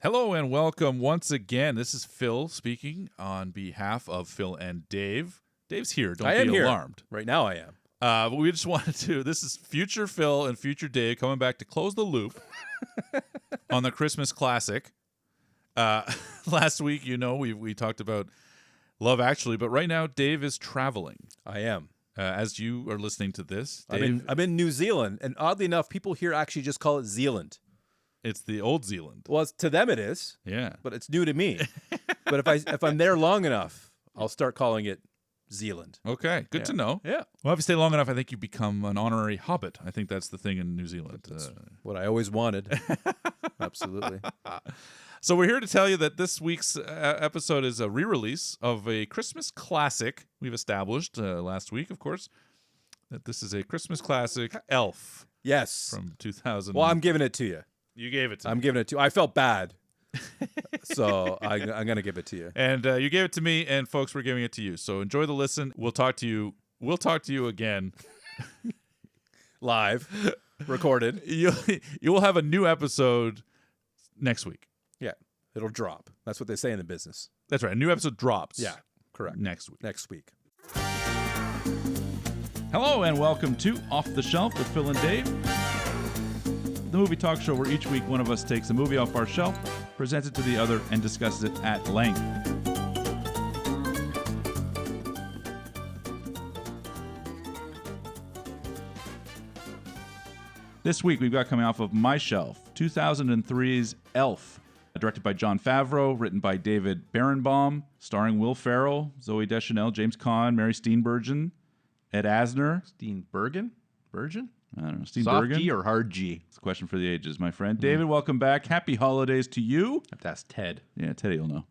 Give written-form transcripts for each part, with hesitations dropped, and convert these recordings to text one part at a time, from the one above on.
Hello and welcome once again. This is Phil speaking on behalf of Phil and Dave. Dave's here. Don't be alarmed. Right now I am. But we just wanted to, this is future Phil and future Dave coming back to close the loop on the Christmas classic. Last week, we talked about Love Actually, but right now Dave is traveling. I am. As you are listening to this, Dave, I'm in New Zealand, and oddly enough, people here actually just call it Zealand. it's the old Zealand. Well, to them it is. Yeah. But it's new to me. But if I'm there long enough, I'll start calling it Zealand. Okay, good to know. Yeah. Well, if you stay long enough, I think you become an honorary hobbit. I think that's the thing in New Zealand. That's what I always wanted. Absolutely. So we're here to tell you that this week's episode is a re-release of a Christmas classic. We've established last week, of course, that this is a Christmas classic, Elf. Yes. From 2000. Well, I'm giving it to you. You gave it to me. I'm giving it to you. I felt bad. So I'm going to give it to you. And you gave it to me, and folks, we're giving it to you. So enjoy the listen. We'll talk to you. We'll talk to you again. Live. Recorded. You will have a new episode next week. Yeah. It'll drop. That's what they say in the business. That's right. A new episode drops. Yeah. Correct. Next week. Next week. Hello and welcome to Off the Shelf with Phil and Dave, the movie talk show where each week one of us takes a movie off our shelf, presents it to the other, and discusses it at length. This week we've got coming off of my shelf, 2003's Elf, directed by Jon Favreau, written by David Berenbaum, starring Will Ferrell, Zooey Deschanel, James Caan, Mary Steenburgen, Ed Asner. Steenburgen? Virgin? I don't know. Soft Steenburgen? G or hard G? It's a question for the ages, my friend. David, welcome back. Happy holidays to you. I have to ask Ted. Yeah, Teddy will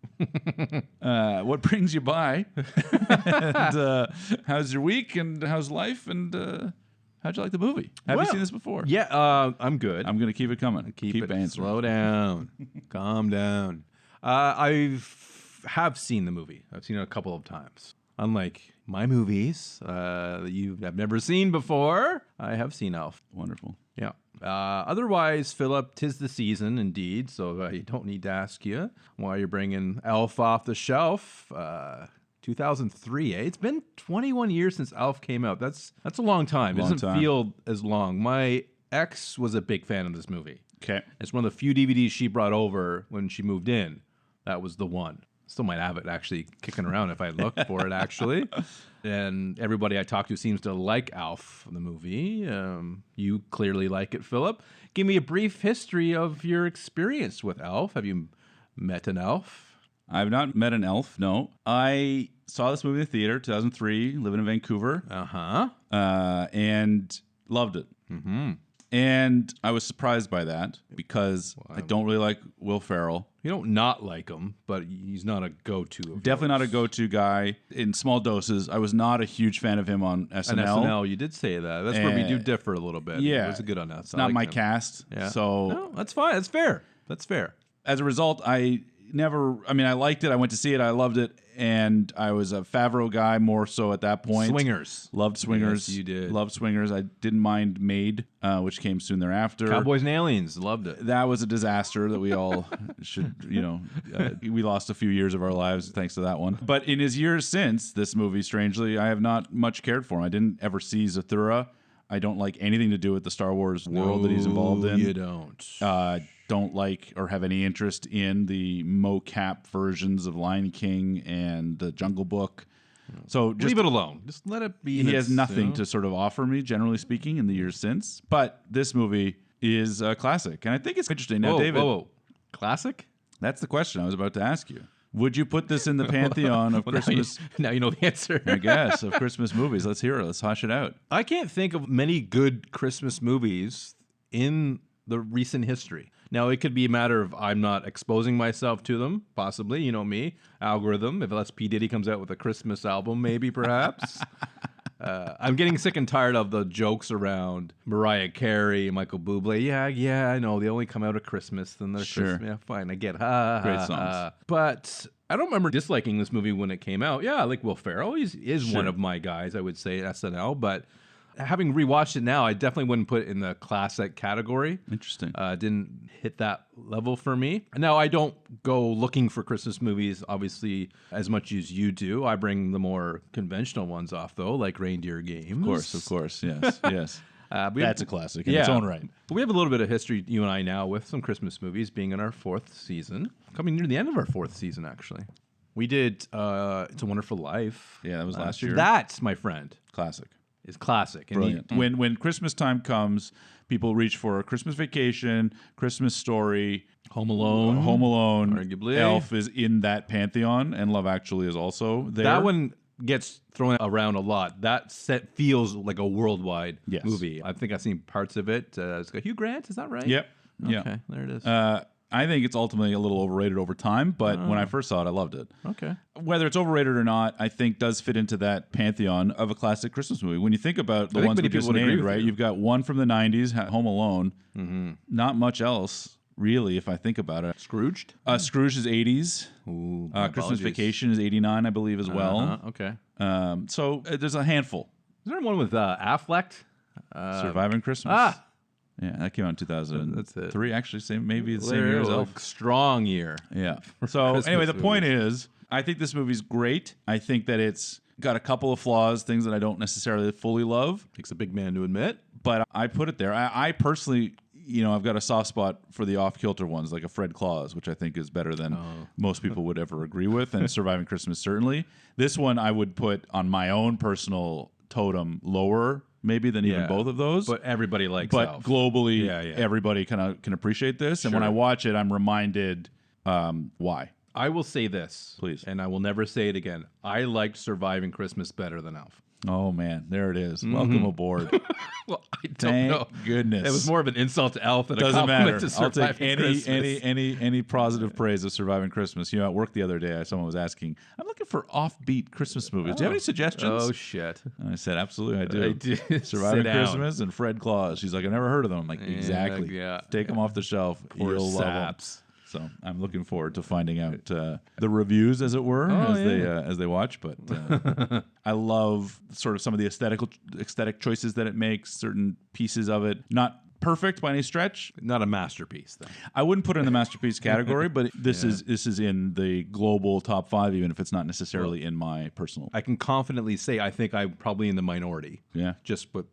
know. What brings you by? And how's your week? And how's life? And how'd you like the movie? Have you seen this before? Yeah, I'm good. I'm going to keep it coming. Keep it. answering. Slow down. Calm down. I have seen the movie. I've seen it a couple of times. Unlike my movies that you have never seen before, I have seen Elf. Wonderful. Yeah. Otherwise, Philip, 'tis the season indeed, so I don't need to ask you why you're bringing Elf off the shelf. 2003, eh? It's been 21 years since Elf came out. That's a long time. It doesn't feel as long. My ex was a big fan of this movie. Okay. It's one of the few DVDs she brought over when she moved in. That was the one. Still might have it actually kicking around if I look for it, actually. And everybody I talk to seems to like Elf, the movie. You clearly like it, Philip. Give me a brief history of your experience with Elf. Have you met an elf? I've not met an elf, no. I saw this movie in the theater, 2003, living in Vancouver. And loved it. Mm-hmm. And I was surprised by that because I don't really like Will Ferrell. You don't not like him, but he's not a go-to. Definitely not a go-to guy. In small doses, I was not a huge fan of him on SNL. On SNL, you did say that. That's where we do differ a little bit. Yeah. It was good on that. It's not my cast. Yeah. So no, that's fine. That's fair. That's fair. As a result, I liked it. I went to see it. I loved it. And I was a Favreau guy more so at that point. Swingers. Loved Swingers. Yes, you did. Loved Swingers. I didn't mind Maid, which came soon thereafter. Cowboys and Aliens. Loved it. That was a disaster that we all should, we lost a few years of our lives thanks to that one. But in his years since this movie, strangely, I have not much cared for him. I didn't ever see Zathura. I don't like anything to do with the Star Wars world that he's involved in. You don't. Don't like or have any interest in the mocap versions of Lion King and the Jungle Book. So just leave it alone. Just let it be. He has nothing to sort of offer me, generally speaking, in the years since. But this movie is a classic, and I think it's interesting. Now, David, classic? That's the question I was about to ask you. Would you put this in the pantheon of Christmas? Now you know the answer. I guess, of Christmas movies. Let's hear it. Let's hash it out. I can't think of many good Christmas movies in the recent history. Now, it could be a matter of I'm not exposing myself to them, possibly. You know me, algorithm. If Les P. Diddy comes out with a Christmas album, maybe, perhaps. I'm getting sick and tired of the jokes around Mariah Carey, Michael Bublé. Yeah, I know. They only come out at Christmas. Then they're sure. Christmas. Yeah, fine. I get ha, great ha, songs. ha. But I don't remember disliking this movie when it came out. Yeah, I like Will Ferrell. He's Sure. one of my guys, I would say, SNL. But Having rewatched it now, I definitely wouldn't put it in the classic category. Interesting. Didn't hit that level for me. Now, I don't go looking for Christmas movies, obviously, as much as you do. I bring the more conventional ones off, though, like Reindeer Games. Of course. Yes, yes. That's a classic in its own right. But we have a little bit of history, you and I, now with some Christmas movies being in our 4th season. Coming near the end of our 4th season, actually. We did It's a Wonderful Life. Yeah, that was last year. That, my friend, Classic. is classic. And Brilliant. When Christmas time comes, people reach for a Christmas Vacation, Christmas Story, Home Alone. Arguably. Elf is in that pantheon, and Love Actually is also there. That one gets thrown around a lot. That set feels like a worldwide movie. I think I've seen parts of it. It's got Hugh Grant, is that right? Yep. Okay, there it is. I think it's ultimately a little overrated over time, but when I first saw it, I loved it. Okay. Whether it's overrated or not, I think does fit into that pantheon of a classic Christmas movie. When you think about the ones we just named, right? You've got one from the 90s, Home Alone. Mm-hmm. Not much else, really, if I think about it. Scrooged? Scrooge is 80s. Ooh, Christmas Vacation is 89, I believe, as well. Okay. So there's a handful. Is there one with Affleck? Surviving Christmas. Yeah, that came out in 2003. Actually, maybe the same year as Elf. Strong year. Yeah. So anyway, the point is, I think this movie's great. I think that it's got a couple of flaws, things that I don't necessarily fully love. Takes a big man to admit. But I put it there. I personally, I've got a soft spot for the off-kilter ones, like a Fred Claus, which I think is better than most people would ever agree with, and Surviving Christmas certainly. This one I would put on my own personal totem lower maybe than even both of those. But everybody likes But Elf. globally, everybody kind of can appreciate this. And when I watch it, I'm reminded why. I will say this. Please. And I will never say it again. I liked Surviving Christmas better than Elf. Oh, man. There it is. Welcome aboard. Well, I don't Thank know. goodness. It was more of an insult to Elf than Doesn't a compliment matter. to I'll Surviving take Christmas. any positive praise of Surviving Christmas. At work the other day, someone was asking, I'm looking for offbeat Christmas movies. Do you have any suggestions? Oh, shit. And I said, absolutely, I do. I do. Surviving Sit down. Christmas and Fred Claus. She's like, I've never heard of them. I'm like, exactly. Yeah. Take them off the shelf. Poor You'll love them. saps. So I'm looking forward to finding out the reviews, as it were, as they watch. But I love sort of some of the aesthetic choices that it makes. Certain pieces of it, not perfect by any stretch. Not a masterpiece, though. I wouldn't put it in the masterpiece category, but this is in the global top 5, even if it's not necessarily in my personal. I can confidently say I think I'm probably in the minority. Yeah, Just but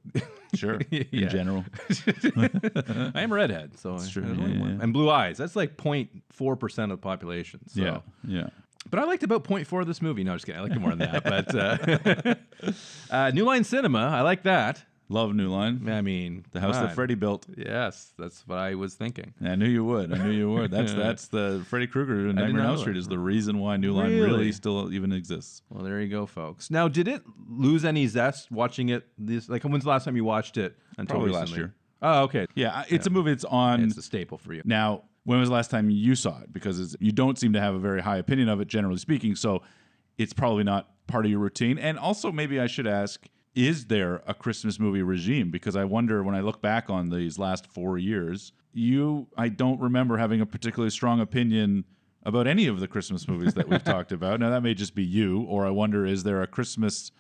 sure. In general, I am a redhead, so that's true. And blue eyes. That's like 0.4% of the population. So. yeah. But I liked about 0.4 of this movie. No, just kidding. I liked it more than that. But New Line Cinema, I like that. Love New Line. I mean, The house that Freddy built. Yes, that's what I was thinking. I knew you would. That's the Freddy Krueger in Nightmare on Elm Street is the reason why New Line really still even exists. Well, there you go, folks. Now, did it lose any zest watching it? When's the last time you watched it? Probably last year. Oh, okay. Yeah, it's a movie that's on. It's a staple for you. Now, when was the last time you saw it? Because you don't seem to have a very high opinion of it, generally speaking. So it's probably not part of your routine. And also, maybe I should ask, is there a Christmas movie regime? Because I wonder, when I look back on these last 4 years, I don't remember having a particularly strong opinion about any of the Christmas movies that we've talked about. Now, that may just be you, or I wonder, is there a Christmas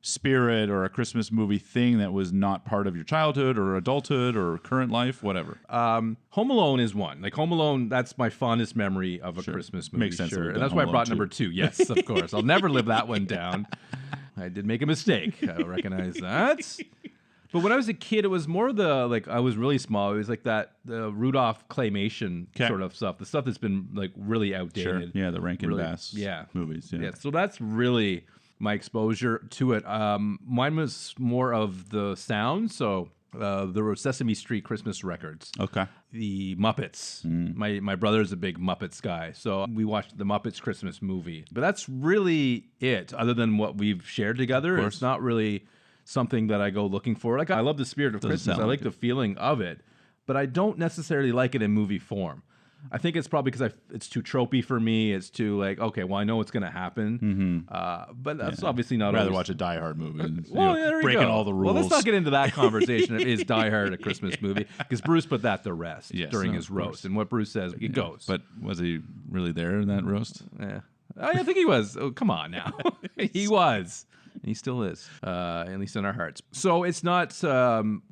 spirit or a Christmas movie thing that was not part of your childhood or adulthood or current life, whatever? Home Alone is one. Like Home Alone, that's my fondest memory of a Christmas movie. Makes sense. Sure. And that's why I brought number 2. Yes, of course. I'll never live that one down. I did make a mistake. I recognize that. But when I was a kid, it was more I was really small. It was like the Rudolph claymation sort of stuff. The stuff that's been really outdated. Sure. Yeah, the Rankin Bass movies. Yeah. So that's really my exposure to it. Mine was more of the sound. So there were Sesame Street Christmas records. Okay. The Muppets. My brother's a big Muppets guy, so we watched the Muppets Christmas movie. But that's really it, other than what we've shared together. It's not really something that I go looking for. I love the spirit of Christmas. I like the feeling of it, but I don't necessarily like it in movie form. I think it's probably because it's too tropey for me. It's too okay, well, I know what's going to happen. But that's obviously not. I'd rather watch a Die Hard movie. And, there you breaking go. all the rules. Well, let's not get into that conversation. Is Die Hard a Christmas movie? Because Bruce put that to rest during his roast. And what Bruce says, it goes. But was he really there in that roast? Yeah. I think he was. Oh, come on now. He was. and he still is, at least in our hearts. So it's not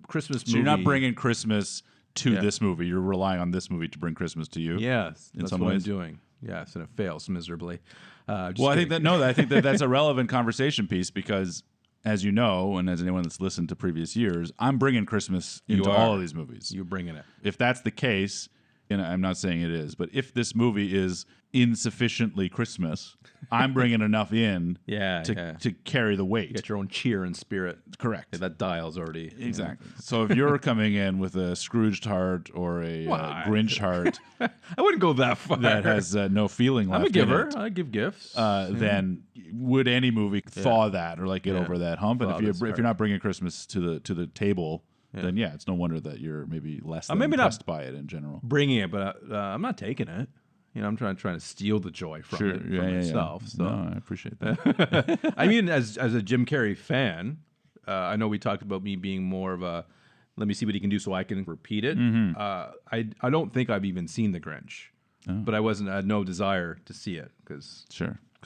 Christmas movie. So you're not bringing Christmas to this movie. You're relying on this movie to bring Christmas to you. Yes, in that's some what ways. I'm doing. Yes, and it fails miserably. I think that's a relevant conversation piece because, as you know, and as anyone that's listened to previous years, I'm bringing Christmas into all of these movies. You're bringing it. If that's the case, and I'm not saying it is, but if this movie is insufficiently Christmas, I'm bringing enough in to carry the weight. You get your own cheer and spirit. Correct. Yeah, that dial's already... Exactly. So if you're coming in with a Scrooged heart or a Grinch heart I wouldn't go that far. that has no feeling left I'm a giver. in it, I give gifts. then would any movie thaw that or like get over that hump? And if you're not bringing Christmas to the table, then it's no wonder that you're maybe less than impressed by it in general. Bringing it, but I'm not taking it. I'm trying to steal the joy from it from myself. So. No, I appreciate that. I mean, as a Jim Carrey fan, I know we talked about me being more of a let me see what he can do so I can repeat it. Mm-hmm. I don't think I've even seen The Grinch, but I had no desire to see it because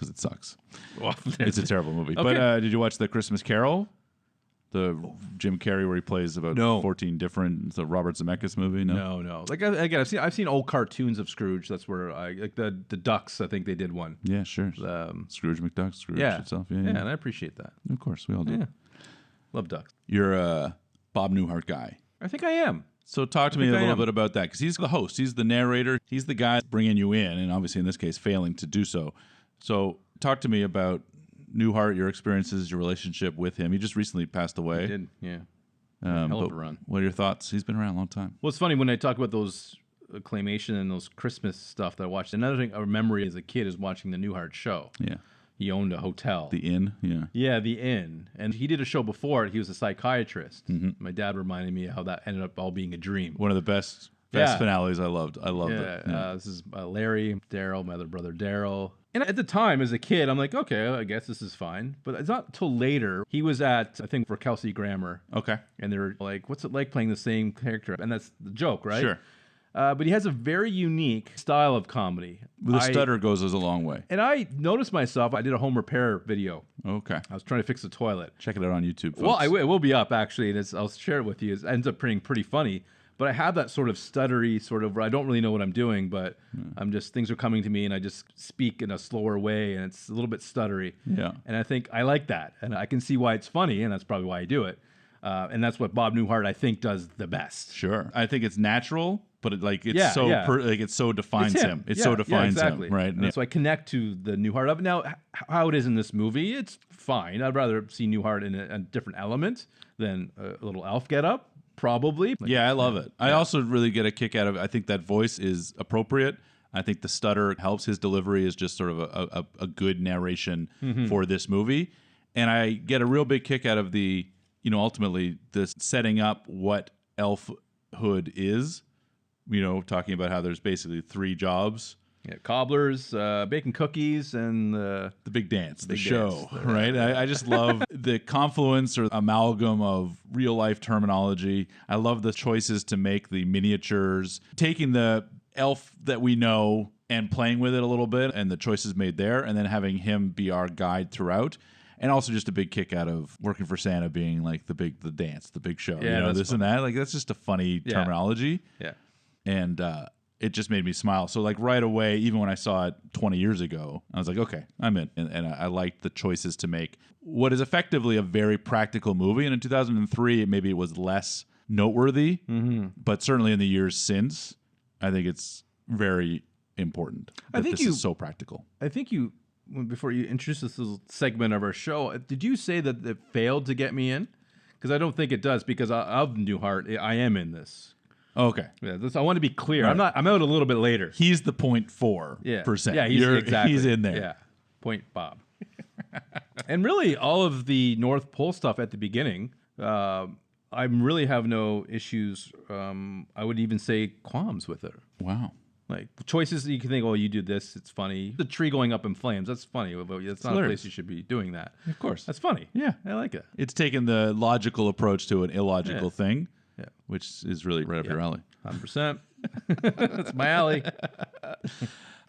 it sucks. Well, it's a terrible movie. Okay. But did you watch The Christmas Carol? The Jim Carrey where he plays about 14 different, the Robert Zemeckis movie? No. Like again, I've seen old cartoons of Scrooge. That's where like the Ducks. I think they did one. Yeah, sure. Scrooge McDuck, Scrooge itself. Yeah, and I appreciate that. Of course, we all do. Yeah. Love Ducks. You're a Bob Newhart guy. I think I am. So talk to me a little bit about that because he's the host, he's the narrator, he's the guy bringing you in, and obviously in this case failing to do so. So talk to me about Newhart, your experiences, your relationship with him. He just recently passed away. He did, yeah. Hell of a run. What are your thoughts? He's been around a long time. Well, it's funny when I talk about those claymation and those Christmas stuff that I watched. Another thing I remember as a kid is watching the Newhart show. Yeah. He owned a hotel. The Inn, yeah. Yeah, the Inn. And he did a show before it. He was a psychiatrist. Mm-hmm. My dad reminded me how that ended up all being a dream. One of the best finales I loved. I loved it. Yeah. This is Larry, Daryl, my other brother Daryl. And at the time, as a kid, I'm like, okay, I guess this is fine. But it's not till later. He was at, I think, for Kelsey Grammer. Okay. And they were like, what's it like playing the same character? And that's the joke, right? Sure. But he has a very unique style of comedy. The stutter goes a long way. And I noticed myself, I did a home repair video. Okay. I was trying to fix the toilet. Check it out on YouTube, folks. Well, it will be up, actually, and I'll share it with you. It ends up being pretty funny. But I have that sort of stuttery sort of where I don't really know what I'm doing, but things are coming to me and I just speak in a slower way and it's a little bit stuttery. Yeah. And I think I like that. And I can see why it's funny, and that's probably why I do it. And that's what Bob Newhart, I think, does the best. Sure. I think it's natural, but it so defines him. It so defines him, right? And so I connect to the Newhart of it. Now, how it is in this movie, it's fine. I'd rather see Newhart in a different element than a little elf get up. Probably. I love it. I also really get a kick out of it. I think that voice is appropriate. I think the stutter helps. His delivery is just sort of a good narration for this movie. And I get a real big kick out of ultimately this setting up what elfhood is, talking about how there's basically 3 jobs. Yeah, cobblers, baking cookies, and the big dance, the big show, dance. right? I just love the confluence or amalgam of real life terminology. I love the choices to make the miniatures, taking the elf that we know and playing with it a little bit, and the choices made there, and then having him be our guide throughout. And also just a big kick out of working for Santa being like the dance, the big show, this and that. Like that's just a funny terminology. Yeah. And it just made me smile. So like right away, even when I saw it 20 years ago, I was like, okay, I'm in. And I liked the choices to make what is effectively a very practical movie. And in 2003, maybe it was less noteworthy, but certainly in the years since, I think it's very important that this is so practical. I think before you introduce this little segment of our show, did you say that it failed to get me in? Because I don't think it does, because of Newhart, I am in this. Okay. Yeah, I want to be clear. Right. I'm out a little bit later. He's the 0.4%. Yeah, exactly. He's in there. Yeah. Point Bob. And really, all of the North Pole stuff at the beginning, I really have no issues. I would even say qualms with it. Wow. Like choices you can think, oh, you do this, it's funny. The tree going up in flames, that's funny. But it's not a place you should be doing that. Of course. That's funny. Yeah. I like it. It's taking the logical approach to an illogical thing. Yeah. Which is really right up your alley. 100%. That's my alley.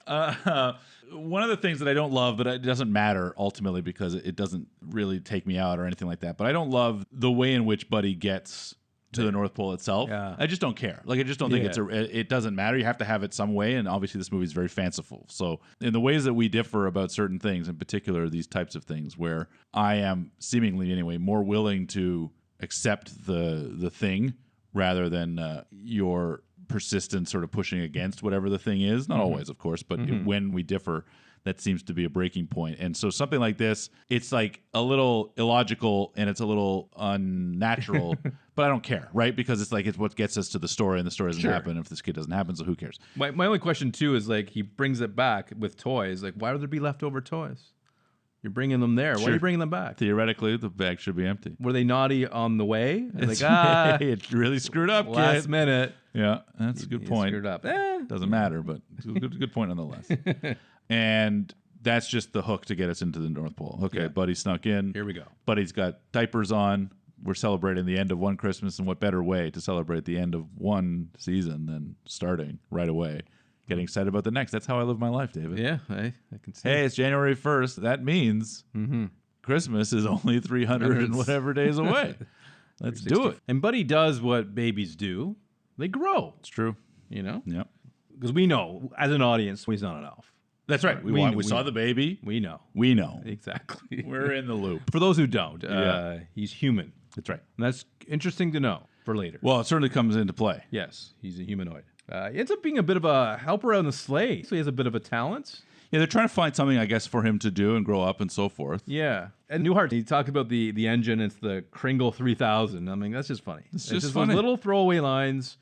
One of the things that I don't love, but it doesn't matter ultimately because it doesn't really take me out or anything like that. But I don't love the way in which Buddy gets to the North Pole itself. Yeah. I just don't care. Like, I just don't think it doesn't matter. You have to have it some way. And obviously this movie is very fanciful. So in the ways that we differ about certain things, in particular, these types of things where I am seemingly anyway, more willing to accept the thing rather than your persistent sort of pushing against whatever the thing is. Not always, of course, but when we differ, that seems to be a breaking point. And so something like this, it's like a little illogical and it's a little unnatural, but I don't care, right? Because it's like it's what gets us to the story, and the story doesn't happen if this kid doesn't happen, so who cares? My only question, too, is like he brings it back with toys. Like, why would there be leftover toys? You're bringing them there. Why are you bringing them back? Theoretically, the bag should be empty. Were they naughty on the way? It's Like, it really screwed up, last kid. minute. Yeah, that's a good point. Screwed up. Doesn't matter, but it's a good point nonetheless. And that's just the hook to get us into the North Pole. Okay, Buddy snuck in. Here we go. Buddy's got diapers on. We're celebrating the end of one Christmas, and what better way to celebrate the end of one season than starting right away, getting excited about the next. That's how I live my life, David. Yeah, I can see. Hey, it's January 1st. That means Christmas is only 300 and whatever days away. Let's do it. And Buddy does what babies do. They grow, It's true. you know? Yeah. Because we know, as an audience, he's not an elf. That's right. We saw the baby. We know. We know. Exactly. We're in the loop. For those who don't, Yeah. he's human. That's right. And that's interesting to know for later. Well, it certainly comes into play. Yes, he's a humanoid. He ends up being a bit of a helper on the sleigh, so he has a bit of a talent. Yeah, they're trying to find something, I guess, for him to do and grow up and so forth. Yeah. And Newhart, he talked about the engine. It's the Kringle 3000. I mean, that's just funny. It's just just those funny. little throwaway lines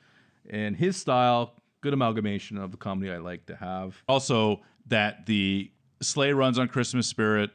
and his style, good amalgamation of the comedy I like to have. Also, that the sleigh runs on Christmas spirit.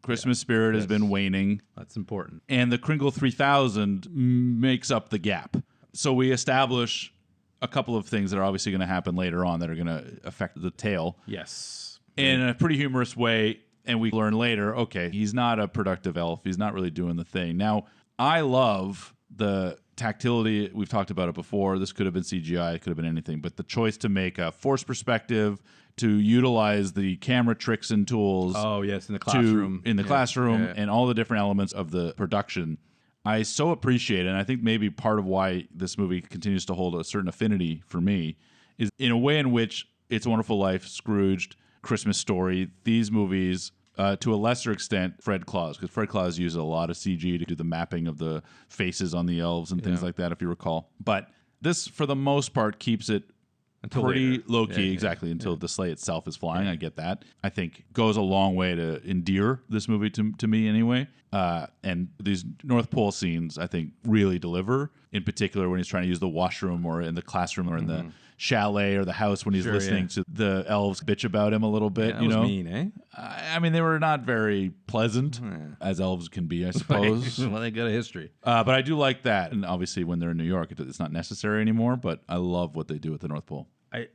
Christmas spirit has been waning. That's important. And the Kringle 3000 makes up the gap. So we establish a couple of things that are obviously going to happen later on that are going to affect the tale Yes. in a pretty humorous way. And we learn later, okay, he's not a productive elf. He's not really doing the thing. Now, I love the tactility. We've talked about it before. This could have been CGI. It could have been anything. But the choice to make a forced perspective, to utilize the camera tricks and tools. Oh, yes, in the classroom. Classroom and all the different elements of the production. I so appreciate it, and I think maybe part of why this movie continues to hold a certain affinity for me is in a way in which It's a Wonderful Life, Scrooged, Christmas Story, these movies, to a lesser extent, Fred Claus, because Fred Claus uses a lot of CG to do the mapping of the faces on the elves and things like that, if you recall. But this, for the most part, keeps it pretty low-key, exactly, until the sleigh itself is flying. I get that. I think goes a long way to endear this movie to me anyway. And these North Pole scenes, I think, really deliver, in particular when he's trying to use the washroom or in the classroom or in the chalet or the house when he's listening to the elves bitch about him a little bit. That you was know, mean, eh? I mean, they were not very pleasant, as elves can be, I suppose. Well, they got a history. But I do like that. And obviously, when they're in New York, it's not necessary anymore. But I love what they do at the North Pole.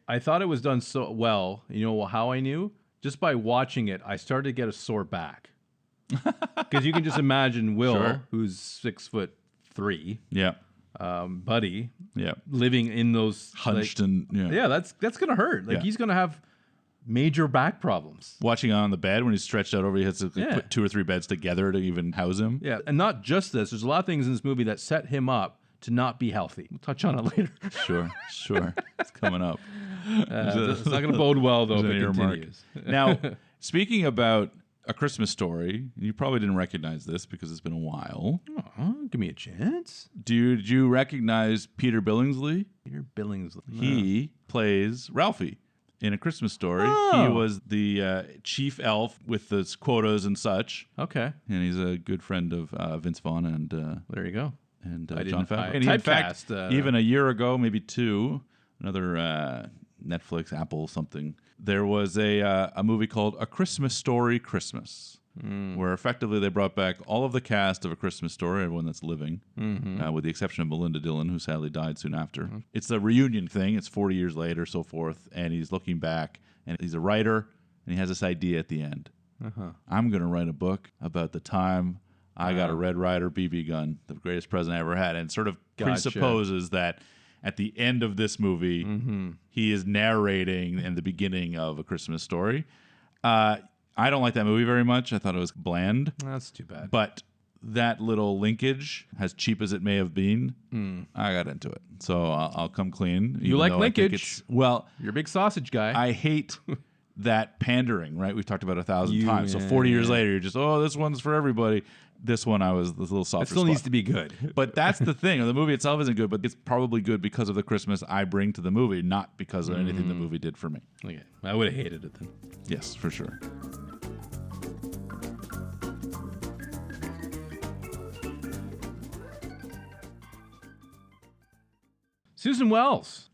I thought it was done so well. You know how I knew? Just by watching it, I started to get a sore back. Because you can just imagine Will, who's 6'3", Yeah. Buddy, Yeah. living in those Hunched like, and yeah, that's gonna hurt. Like he's gonna have major back problems. Watching on the bed when he's stretched out over, he has to put 2 or 3 beds together to even house him. Yeah, and not just this. There's a lot of things in this movie that set him up to not be healthy. We'll touch on it later. Sure. It's coming up. It's not going to bode well, though, if it continues. Now, speaking about A Christmas Story, you probably didn't recognize this because it's been a while. Give me a chance. Did you recognize Peter Billingsley? Peter Billingsley. He plays Ralphie in A Christmas Story. He was the chief elf with the quotas and such. Okay. And he's a good friend of Vince Vaughn and there you go. John Favreau. And he, in fact, even a year ago, maybe 2, another Netflix, Apple, something, there was a movie called A Christmas Story Christmas, where effectively they brought back all of the cast of A Christmas Story, everyone that's living, with the exception of Melinda Dillon, who sadly died soon after. It's a reunion thing. It's 40 years later, so forth, and he's looking back, and he's a writer, and he has this idea at the end. I'm going to write a book about the time I got a Red Ryder BB gun, the greatest present I ever had, and sort of presupposes that at the end of this movie, he is narrating in the beginning of A Christmas Story. I don't like that movie very much. I thought it was bland. That's too bad. But that little linkage, as cheap as it may have been, I got into it. So I'll come clean. You like linkage? Well, You're a big sausage guy. I hate that pandering, right? We've talked about 1,000 times. So 40 years later, you're just, this one's for everybody. This one, I was a little softer. It still needs to be good. But that's the thing. The movie itself isn't good, but it's probably good because of the Christmas I bring to the movie, not because of anything the movie did for me. Okay. I would have hated it then. Yes, for sure. Susan Wells.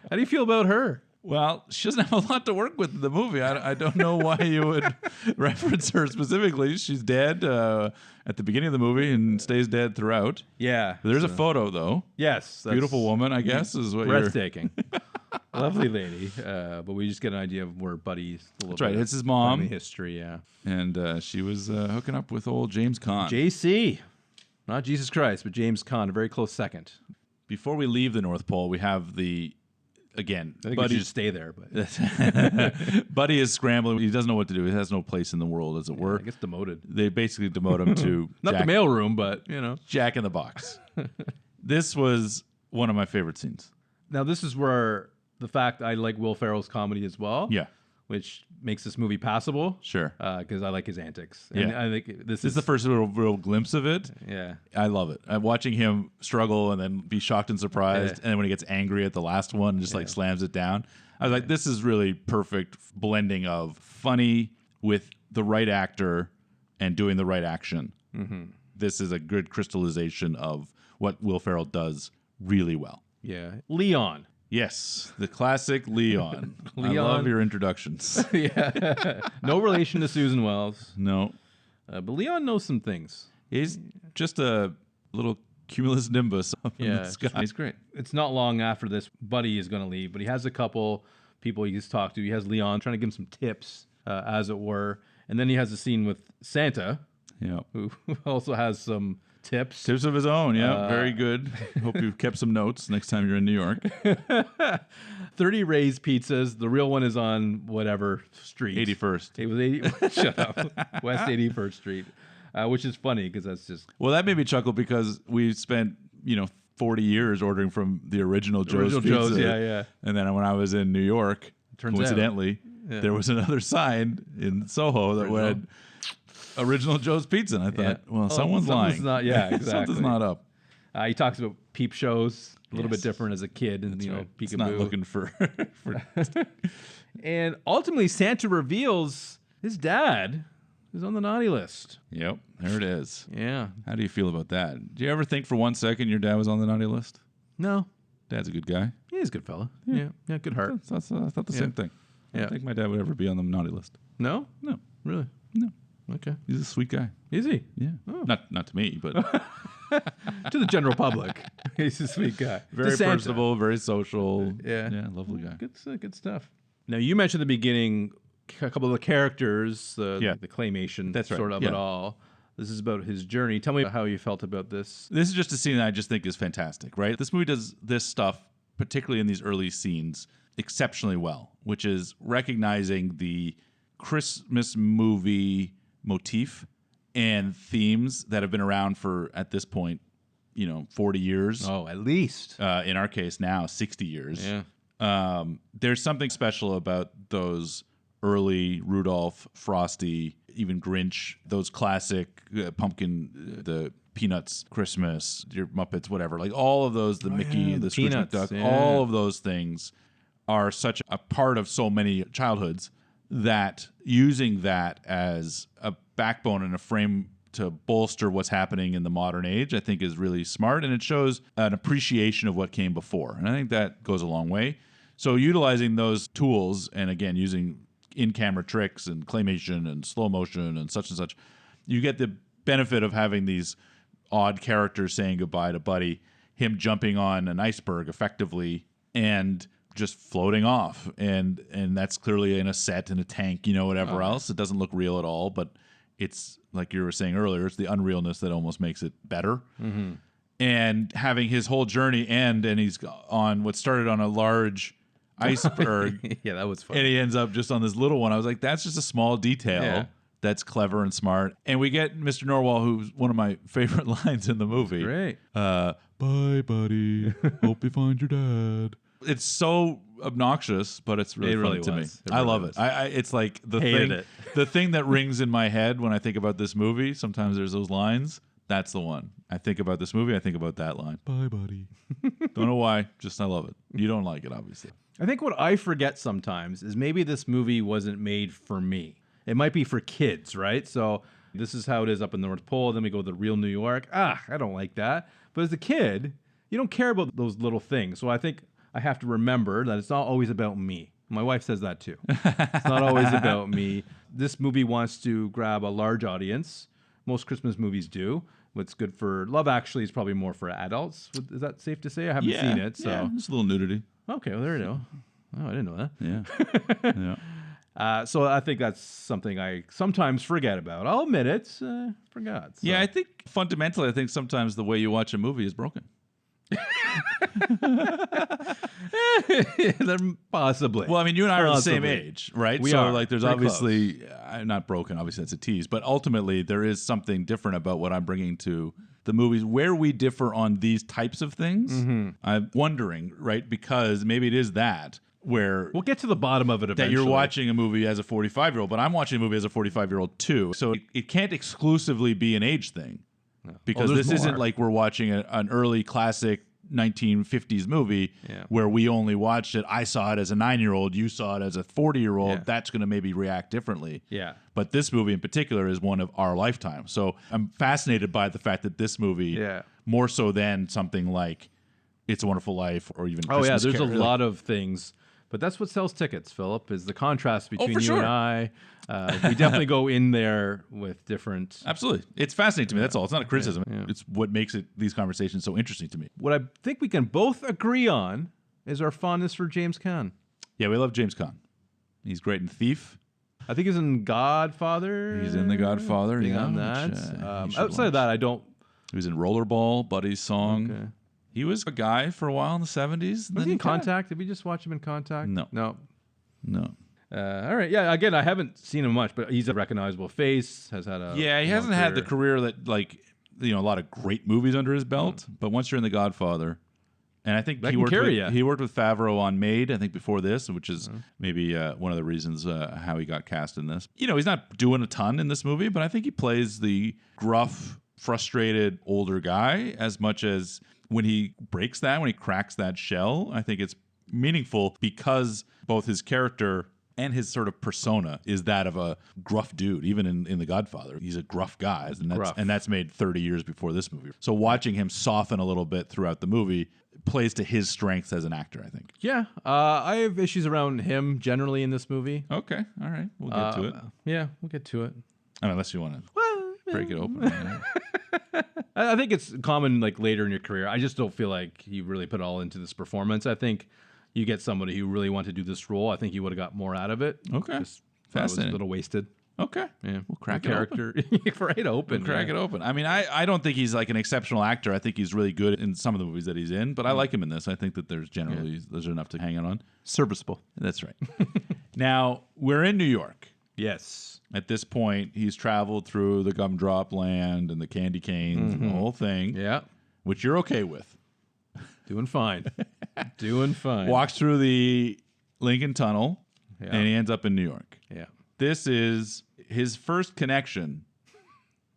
How do you feel about her? Well, she doesn't have a lot to work with in the movie. I don't know why you would reference her specifically. She's dead at the beginning of the movie and stays dead throughout. Yeah. There's a photo, though. Yes. Beautiful woman, I guess, is what breathtaking. Lovely lady. But we just get an idea of where Buddy's a little That's right. bit It's his mom. family history, yeah. And she was hooking up with old James Caan. JC. Not Jesus Christ, but James Caan, a very close second. Before we leave the North Pole, we have again, I think Buddy we should stay there, but Buddy is scrambling. He doesn't know what to do. He has no place in the world, as it were. I guess demoted. They basically demote him to Not the mailroom, but Jack in the Box. This was one of my favorite scenes. Now this is where the fact I like Will Ferrell's comedy as well. Yeah. Which makes this movie passable. Sure. Because I like his antics. And Yeah. I think This is the first real glimpse of it. Yeah. I love it. I'm watching him struggle and then be shocked and surprised. And then when he gets angry at the last one, just like slams it down. I was like, this is really perfect blending of funny with the right actor and doing the right action. This is a good crystallization of what Will Ferrell does really well. Yeah. Leon. Yes, the classic Leon. I Leon. love your introductions. Yeah. No relation to Susan Wells. No. But Leon knows some things. He's just a little cumulus nimbus up in the sky. He's great. It's not long after this, Buddy is going to leave, but he has a couple people he's talked to. He has Leon trying to give him some tips, as it were. And then he has a scene with Santa, Yeah. who also has some tips. Tips of his own, yeah. Very good. Hope you've kept some notes next time you're in New York. 30 Ray's Pizzas. The real one is on whatever street. 81st. It was 80. Shut up. West 81st Street. Which is funny because that's just... Well, that made me chuckle because we spent, 40 years ordering from the original Joe's Pizza. Yeah. And then when I was in New York, coincidentally, there was another sign in Soho that read Original Joe's Pizza. And I thought, someone's lying. Not, yeah, exactly. Something's not up. He talks about peep shows, a little bit different as a kid, and Right. peekaboo. It's not looking for And ultimately, Santa reveals his dad is on the naughty list. Yep, there it is. Yeah. How do you feel about that? Do you ever think for 1 second your dad was on the naughty list? No, Dad's a good guy. he's a good fella. Yeah, good heart. I thought the same thing. I Yeah. don't think my dad would ever be on the naughty list. No, No, really. no. Okay. He's a sweet guy. Is he? Yeah. Oh. Not to me, but To the general public, he's a sweet guy. very To Santa. personable, very social. Yeah. Lovely guy. Good stuff. Now you mentioned at the beginning a couple of the characters, the claymation That's right, sort of yeah. it all. This is about his journey. Tell me how you felt about this. This is just a scene that I just think is fantastic, right? This movie does this stuff, particularly in these early scenes, exceptionally well, which is recognizing the Christmas movie motif and themes that have been around for, at this point, 40 years. Oh, at least. In our case now, 60 years. Yeah. There's something special about those early Rudolph, Frosty, even Grinch, those classic pumpkin, the Peanuts, Christmas, your Muppets, whatever. Like all of those, the Mickey, the Scrooge Peanuts, McDuck, yeah. all of those things are such a part of so many childhoods that using that as a backbone and a frame to bolster what's happening in the modern age, I think is really smart. And it shows an appreciation of what came before. And I think that goes a long way. So utilizing those tools and again, using in-camera tricks and claymation and slow motion and such, you get the benefit of having these odd characters saying goodbye to Buddy, him jumping on an iceberg effectively and just floating off. And that's clearly in a set, in a tank, whatever else. It doesn't look real at all, but it's like you were saying earlier, it's the unrealness that almost makes it better. and having his whole journey end, and he's on what started on a large iceberg. Yeah, that was fun. And he ends up just on this little one. I was like, that's just a small detail that's clever and smart. And we get Mr. Norwell, who's one of my favorite lines in the movie. Great. Bye, buddy. Hope you find your dad. It's so obnoxious, but it's really funny to me. I love it. It's like the thing that rings in my head when I think about this movie. Sometimes there's those lines. That's the one. I think about this movie. I think about that line. Bye, buddy. Don't know why. Just I love it. You don't like it, obviously. I think what I forget sometimes is maybe this movie wasn't made for me. It might be for kids, right? So this is how it is up in the North Pole. Then we go to the real New York. I don't like that. But as a kid, you don't care about those little things. So I think I have to remember that it's not always about me. My wife says that too. It's not always about me. This movie wants to grab a large audience. Most Christmas movies do. What's good for Love Actually is probably more for adults. Is that safe to say? I haven't seen it. So yeah, just a little nudity. Okay, well, there you go. Oh, I didn't know that. Yeah. Yeah. So I think that's something I sometimes forget about. I'll admit it. Forgot. So. Yeah, I think fundamentally, sometimes the way you watch a movie is broken. Possibly. Well, I mean, you and I are the same age, right? We so are. like there's Pretty obviously not broken, obviously that's a tease, but ultimately there is something different about what I'm bringing to the movies where we differ on these types of things. I'm wondering, right? Because maybe it is that where we'll get to the bottom of it eventually. That you're watching a movie as a 45-year-old, but I'm watching a movie as a 45-year-old too. So it can't exclusively be an age thing. Because this isn't like we're watching an early classic 1950s movie where we only watched it. I saw it as a 9-year-old. You saw it as a 40-year-old. Yeah. That's going to maybe react differently. Yeah. But this movie in particular is one of our lifetime. So I'm fascinated by the fact that this movie, more so than something like It's a Wonderful Life or even Christmas there's Carol. a lot of things. But that's what sells tickets, Philip, is the contrast between you and I. We definitely go in there with different... Absolutely. It's fascinating to me. That's all. It's not a criticism. It's what makes these conversations so interesting to me. What I think we can both agree on is our fondness for James Caan. Yeah, we love James Caan. He's great in Thief. I think he's in Godfather. He's in The Godfather. Big on that. Outside of that, I don't... He was in Rollerball, Buddy's Song. Okay. He was a guy for a while in the 70s. Was he in Contact? Did we just watch him in Contact? No. All right. Yeah, again, I haven't seen him much, but he's a recognizable face, has had a... Yeah, he hasn't had the career that, like, a lot of great movies under his belt, but once you're in The Godfather... And I think he worked with Favreau on Made, I think, before this, which is maybe one of the reasons how he got cast in this. He's not doing a ton in this movie, but I think he plays the gruff, frustrated older guy as much as when he breaks that, when he cracks that shell. I think it's meaningful because both his character and his sort of persona is that of a gruff dude. Even in The Godfather, he's a gruff guy, and that's made 30 years before this movie. So watching him soften a little bit throughout the movie plays to his strengths as an actor, I think. Yeah, I have issues around him generally in this movie. Okay, all right, we'll get to it. Yeah, we'll get to it. Unless you want to break it open. I think it's common like later in your career. I just don't feel like he really put it all into this performance. I think you get somebody who really wanted to do this role. I think he would have got more out of it. Okay, fascinating. It was a little wasted. Okay. Yeah. We'll crack it open. Right open. We'll crack it open. I mean, I don't think he's like an exceptional actor. I think he's really good in some of the movies that he's in, but I like him in this. I think that there's enough to hang on. Serviceable. That's right. Now, we're in New York. Yes. At this point, he's traveled through the gumdrop land and the candy canes and the whole thing. Yeah. Which you're okay with. Doing fine. Doing fine. Walks through the Lincoln Tunnel and he ends up in New York. Yeah. This is his first connection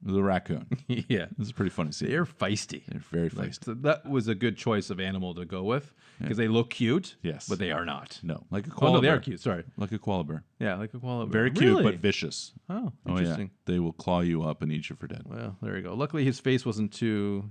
with a raccoon. Yeah. This is a pretty funny scene. They're feisty. They're very feisty. So that was a good choice of animal to go with because they look cute. Yes. But they are not. No. Like a koala bear. they are cute. Sorry. Like a koala bear. Yeah, like a koala bear. Very cute, but vicious. Oh, interesting. Yeah. They will claw you up and eat you for dead. Well, there you go. Luckily, his face wasn't too,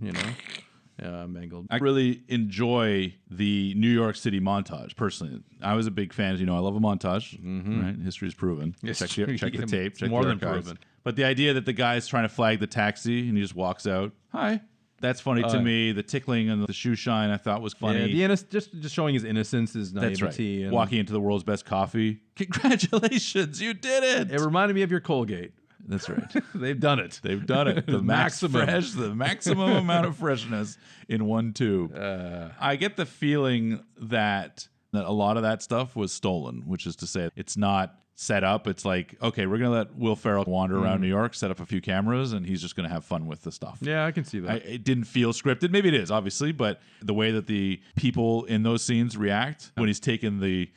mangled. I really enjoy the New York City montage, personally. I was a big fan. As you know, I love a montage. Right? History's proven. Check the tape. Check more the than archives. proven. But the idea that the guy's trying to flag the taxi and he just walks out. Hi. That's funny to me. The tickling and the shoe shine I thought was funny. Yeah, just showing his innocence, his naivety. That's right. And walking into the world's best coffee. Congratulations, you did it. It reminded me of your Colgate. That's right. They've done it. They've done it. The Maximum. the maximum amount of freshness in one tube. I get the feeling that a lot of that stuff was stolen, which is to say it's not set up. It's like, okay, we're going to let Will Ferrell wander around New York, set up a few cameras, and he's just going to have fun with the stuff. Yeah, I can see that. It didn't feel scripted. Maybe it is, obviously, but the way that the people in those scenes react when he's taking the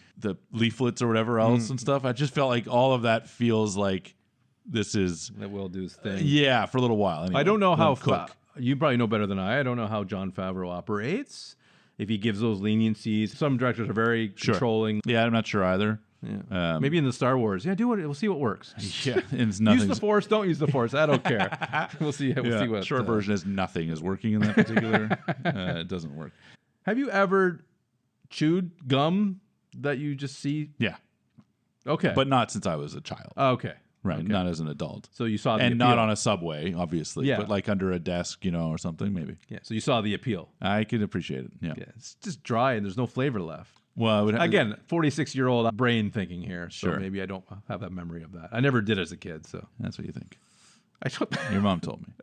leaflets or whatever else and stuff, I just felt like all of that feels like this is... That Will do his thing. Yeah, for a little while. Anyway. I don't know how... cook. You probably know better than I don't know how Jon Favreau operates. If he gives those leniencies. Some directors are very controlling. Yeah, I'm not sure either. Yeah. Maybe in the Star Wars. Yeah, do what. We'll see what works. Yeah, use the Force. Don't use the Force. I don't care. We'll see. We'll see what. Short version is nothing is working in that particular. It doesn't work. Have you ever chewed gum that you just see? Yeah. Okay. But not since I was a child. Okay. Right. Okay. Not as an adult. So you saw the and appeal. not on a subway, obviously. Yeah. But like under a desk, or something, maybe. Yeah. So you saw the appeal. I can appreciate it. Yeah. Yeah. It's just dry and there's no flavor left. Well, I would again, 46-year-old brain thinking here. So Sure. maybe I don't have a memory of that. I never did as a kid. So that's what you think. I don't. Your mom told me.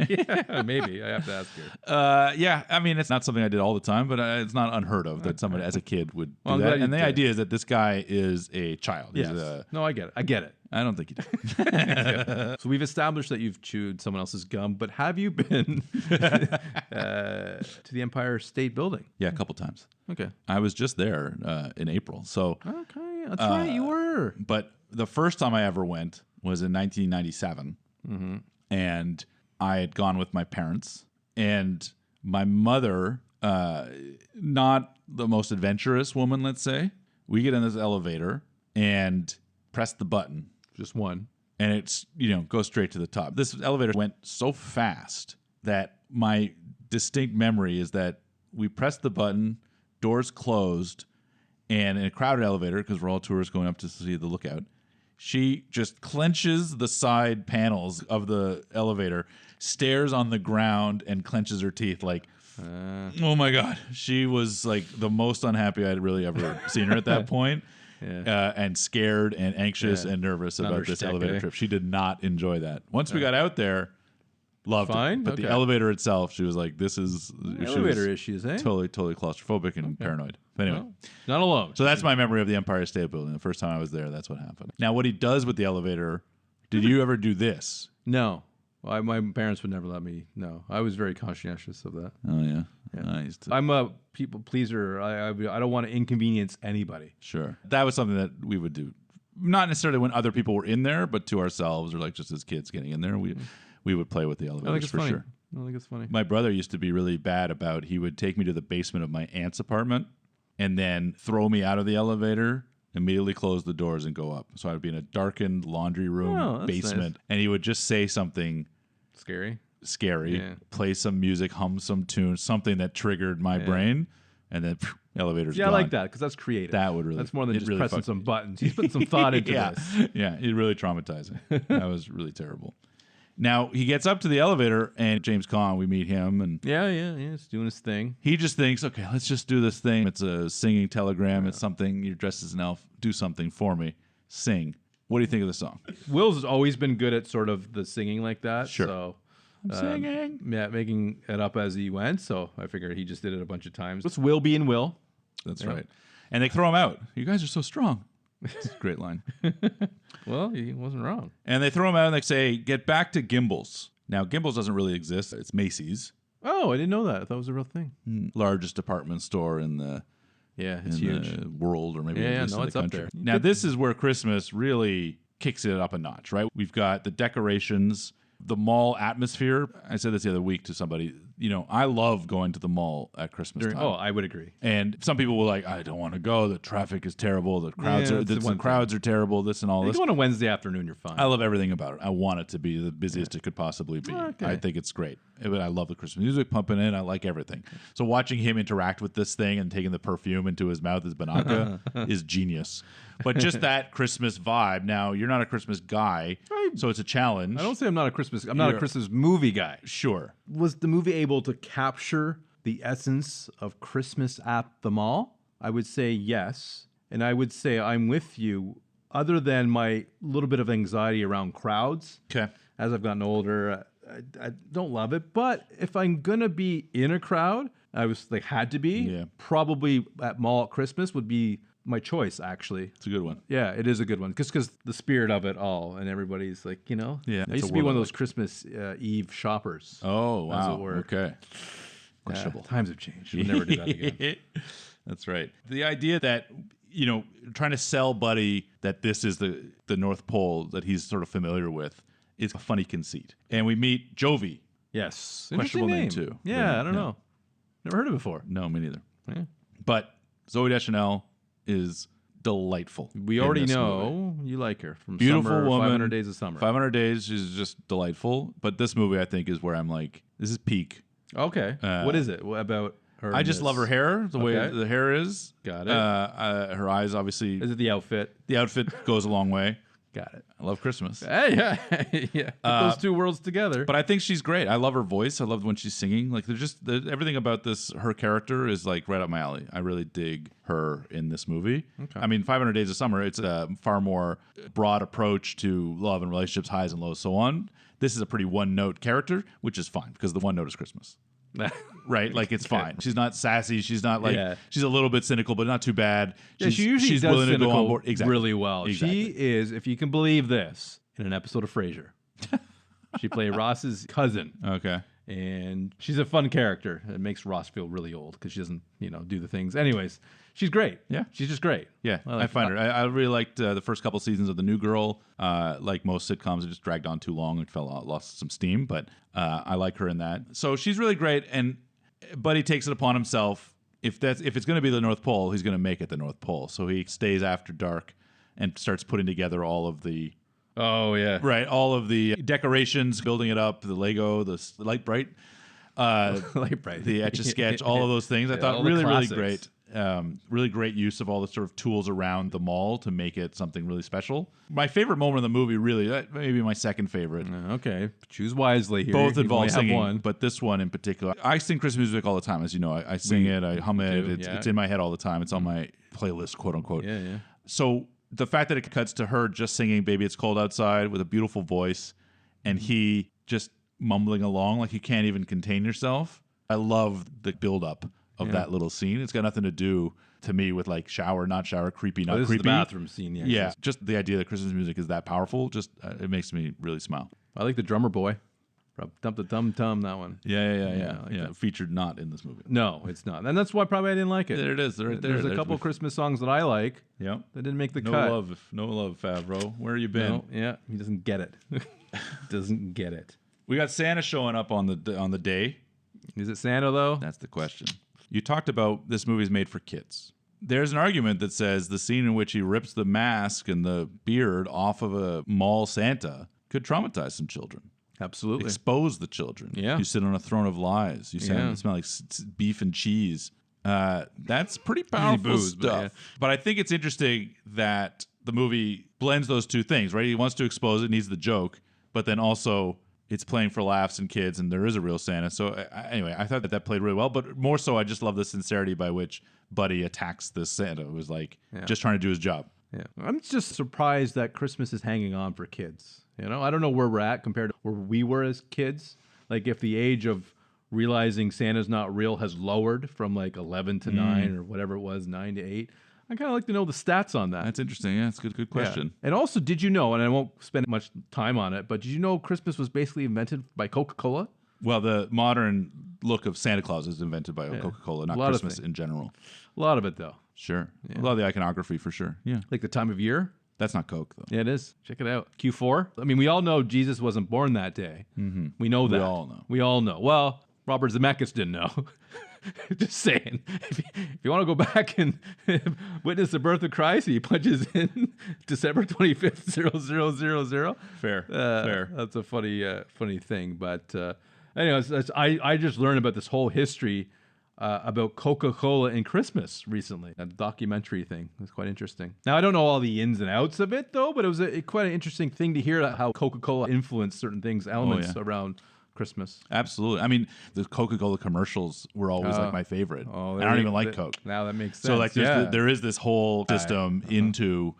Yeah, maybe I have to ask her. Yeah, I mean, it's not something I did all the time, but it's not unheard of that somebody as a kid would do I'm that. glad you And the did. idea is that this guy is a child. Yes. He's No, I get it. I get it. I don't think he did. So we've established that you've chewed someone else's gum, but have you been to the Empire State Building? Yeah, a couple times. Okay. I was just there in April. So, Okay, that's right. You were. but the first time I ever went was in 1997. And I had gone with my parents, and my mother, not the most adventurous woman, let's say. We get in this elevator and press the button, Just one. and it's, goes straight to the top. This elevator went so fast that my distinct memory is that we pressed the button, doors closed, and in a crowded elevator, because we're all tourists going up to see the lookout, she just clenches the side panels of the elevator, stares on the ground, and clenches her teeth like, oh my God. She was like the most unhappy I'd really ever seen her at that point. And scared and anxious and nervous Not about her this stick, elevator eh? trip. She did not enjoy that. Once we got out there, loved Fine? it. But Okay. the elevator itself, she was like, she Elevator was issues, eh? totally claustrophobic and paranoid. But anyway. Not alone. So that's my memory of the Empire State Building. The first time I was there, that's what happened. Now, what he does with the elevator, did you ever do this? No. My parents would never let me. No. I was very conscientious of that. Oh, yeah. I used to. I'm a people pleaser. I don't want to inconvenience anybody. Sure. That was something that we would do. Not necessarily when other people were in there, but to ourselves or like just as kids getting in there, we would play with the I think elevators it's for funny. sure. I think it's funny. My brother used to be really bad about, he would take me to the basement of my aunt's apartment and then throw me out of the elevator, immediately close the doors and go up. So I would be in a darkened laundry room Oh, that's basement, nice. and he would just say something Scary. scary, Yeah. play some music, hum some tune, something that triggered my brain, and then elevators Yeah, gone. I like that because that's creative. That would really, That's more than it just really pressing fucked some me. buttons. He's putting some thought into Yeah, this. yeah, it really traumatizing. That was really terrible. Now he gets up to the elevator, and James Caan, we meet him, and Yeah. He's doing his thing. he just thinks, okay, let's just do this thing. It's a singing telegram. It's something. You're dressed as an elf. Do something for me. Sing. What do you think of the song? Will's always been good at sort of the singing like that. Sure. So, Singing. yeah, making it up as he went. So I figured he just did it a bunch of times. It's Will being Will. That's right. And they throw him out. You guys are so strong. It's a great line. Well, he wasn't wrong. And they throw him out and they say, get back to Gimbals. Now, Gimbals doesn't really exist. It's Macy's, Oh, I didn't know that. I thought it was a real thing. largest department store in the Yeah, it's in huge. the world, or maybe Yeah, at yeah, least no, in it's the up country. there. Now, this is where Christmas really kicks it up a notch, right? We've got the decorations, the mall atmosphere. I said this the other week to somebody. I love going to the mall at Christmas time. Oh, I would agree. And some people were like, I don't want to go. The traffic is terrible. The crowds Yeah, are that's the one crowds are terrible. This and all You this. go on a Wednesday afternoon, you're fine. I love everything about it. I want it to be the busiest it could possibly be. Okay. I think it's great. But I love the Christmas music pumping in. I like everything. So watching him interact with this thing and taking the perfume into his mouth as Banaka is genius. But just that Christmas vibe. Now, you're not a Christmas guy, so it's a challenge. I don't say I'm not a Christmas movie guy. Sure. Was the movie able to capture the essence of Christmas at the mall? I would say yes. And I would say I'm with you. other than my little bit of anxiety around crowds. Okay. As I've gotten older, I don't love it. But if I'm going to be in a crowd, I was like, had to be, probably at mall at Christmas would be my choice, actually. It's a good one. Yeah, it is a good one. Because the spirit of it all, and everybody's like, you know. Yeah, I used to be one of those Christmas Eve shoppers. Oh, wow. As it were. Okay. Questionable. Times have changed. We'll never do that again. That's right. The idea that, you know, trying to sell Buddy that this is the North Pole that he's sort of familiar with is a funny conceit. And we meet Jovi. Yes. Questionable name, Interesting too. Yeah, I don't know. Never heard of it before. No, me neither. Yeah. But Zooey Deschanel is delightful. We already know you like her from Beautiful summer, woman. 500 Days of Summer. 500 Days is just delightful. But this movie, I think, is where I'm like, this is peak. Okay. What is it? What about her? I just love her hair, the way the hair is. Got it. Her eyes, obviously. Is it the outfit? The outfit goes a long way. Got it. I love Christmas. Yeah. Put those two worlds together. But I think she's great. I love her voice. I love when she's singing. Like, everything about her character is like right up my alley. I really dig her in this movie. Okay. I mean, 500 Days of Summer, it's a far more broad approach to love and relationships, highs and lows, so on. This is a pretty one-note character, which is fine because the one note is Christmas. Right? Like, it's fine. She's not sassy. She's not like, she's a little bit cynical, but not too bad. She usually she's does willing to go cynical on board. Exactly. really well. Exactly. She is, if you can believe this, in an episode of Frasier. She played Ross's cousin. Okay. And she's a fun character. It makes Ross feel really old because she doesn't, do the things. Anyways, she's great. Yeah. She's just great. Yeah, I find her. I really liked the first couple seasons of The New Girl. Like most sitcoms, it just dragged on too long and lost some steam. But I like her in that. So she's really great. And Buddy takes it upon himself. If it's going to be the North Pole, he's going to make it the North Pole. So he stays after dark and starts putting together all of the. Oh, yeah. Right. All of the decorations, building it up, the Lego, the Light Bright, Light Bright, the Etch-a-Sketch, all of those things. I thought really great. Really great use of all the sort of tools around the mall to make it something really special. My favorite moment of the movie, really, maybe my second favorite. Okay. Choose wisely here. Both involve singing, one. but this one in particular. I sing Christmas music all the time, as you know. I sing it, I hum it. It's in my head all the time. It's on my playlist, quote unquote. Yeah. So the fact that it cuts to her just singing Baby It's Cold Outside with a beautiful voice and he just mumbling along like you can't even contain yourself. I love the buildup of that little scene. It's got nothing to do to me with like shower, not shower, creepy, not this creepy. Is the bathroom scene. Yeah. Just the idea that Christmas music is that powerful, just it makes me really smile. I like the drummer boy. Dump the Tum Tum, that one. Yeah. Featured not in this movie. No, it's not. And that's why probably I didn't like it. There it is. There's a couple Christmas songs that I like. Yeah. That didn't make the no cut. No love, Favreau. Where you been? No, yeah, he doesn't get it. Doesn't get it. We got Santa showing up on the day. Is it Santa, though? That's the question. You talked about this movie's made for kids. There's an argument that says the scene in which he rips the mask and the beard off of a mall Santa could traumatize some children. Absolutely. Expose the children. Yeah. You sit on a throne of lies. You smell like beef and cheese. That's pretty powerful stuff. But I think it's interesting that the movie blends those two things, right? He wants to expose it, needs the joke, but then also it's playing for laughs and kids, and there is a real Santa. So anyway, I thought that played really well. But more so, I just love the sincerity by which Buddy attacks this Santa. It was like just trying to do his job. Yeah, I'm just surprised that Christmas is hanging on for kids. I don't know where we're at compared to where we were as kids. Like if the age of realizing Santa's not real has lowered from like 11 to 9 or whatever it was, 9 to 8. I kind of like to know the stats on that. That's interesting. Yeah, it's a good question. Yeah. And also, did you know, and I won't spend much time on it, but did you know Christmas was basically invented by Coca-Cola? Well, the modern look of Santa Claus is invented by Coca-Cola, not Christmas in general. A lot of it, though. Sure. Yeah. A lot of the iconography, for sure. Yeah. Like the time of year? That's not Coke, though. Yeah, it is. Check it out. Q4. I mean, we all know Jesus wasn't born that day. Mm-hmm. We know that. We all know. Well, Robert Zemeckis didn't know. Just saying. If you want to go back and witness the birth of Christ, he punches in December 25th, 0000. Fair. That's a funny thing. But anyways, I just learned about this whole history about Coca-Cola and Christmas recently. A documentary thing. It was quite interesting. Now, I don't know all the ins and outs of it, though, but it was quite an interesting thing to hear how Coca-Cola influenced certain things, elements around Christmas. Absolutely. I mean, the Coca-Cola commercials were always like my favorite. I don't even like Coke. Now that makes sense. So like there is this whole system into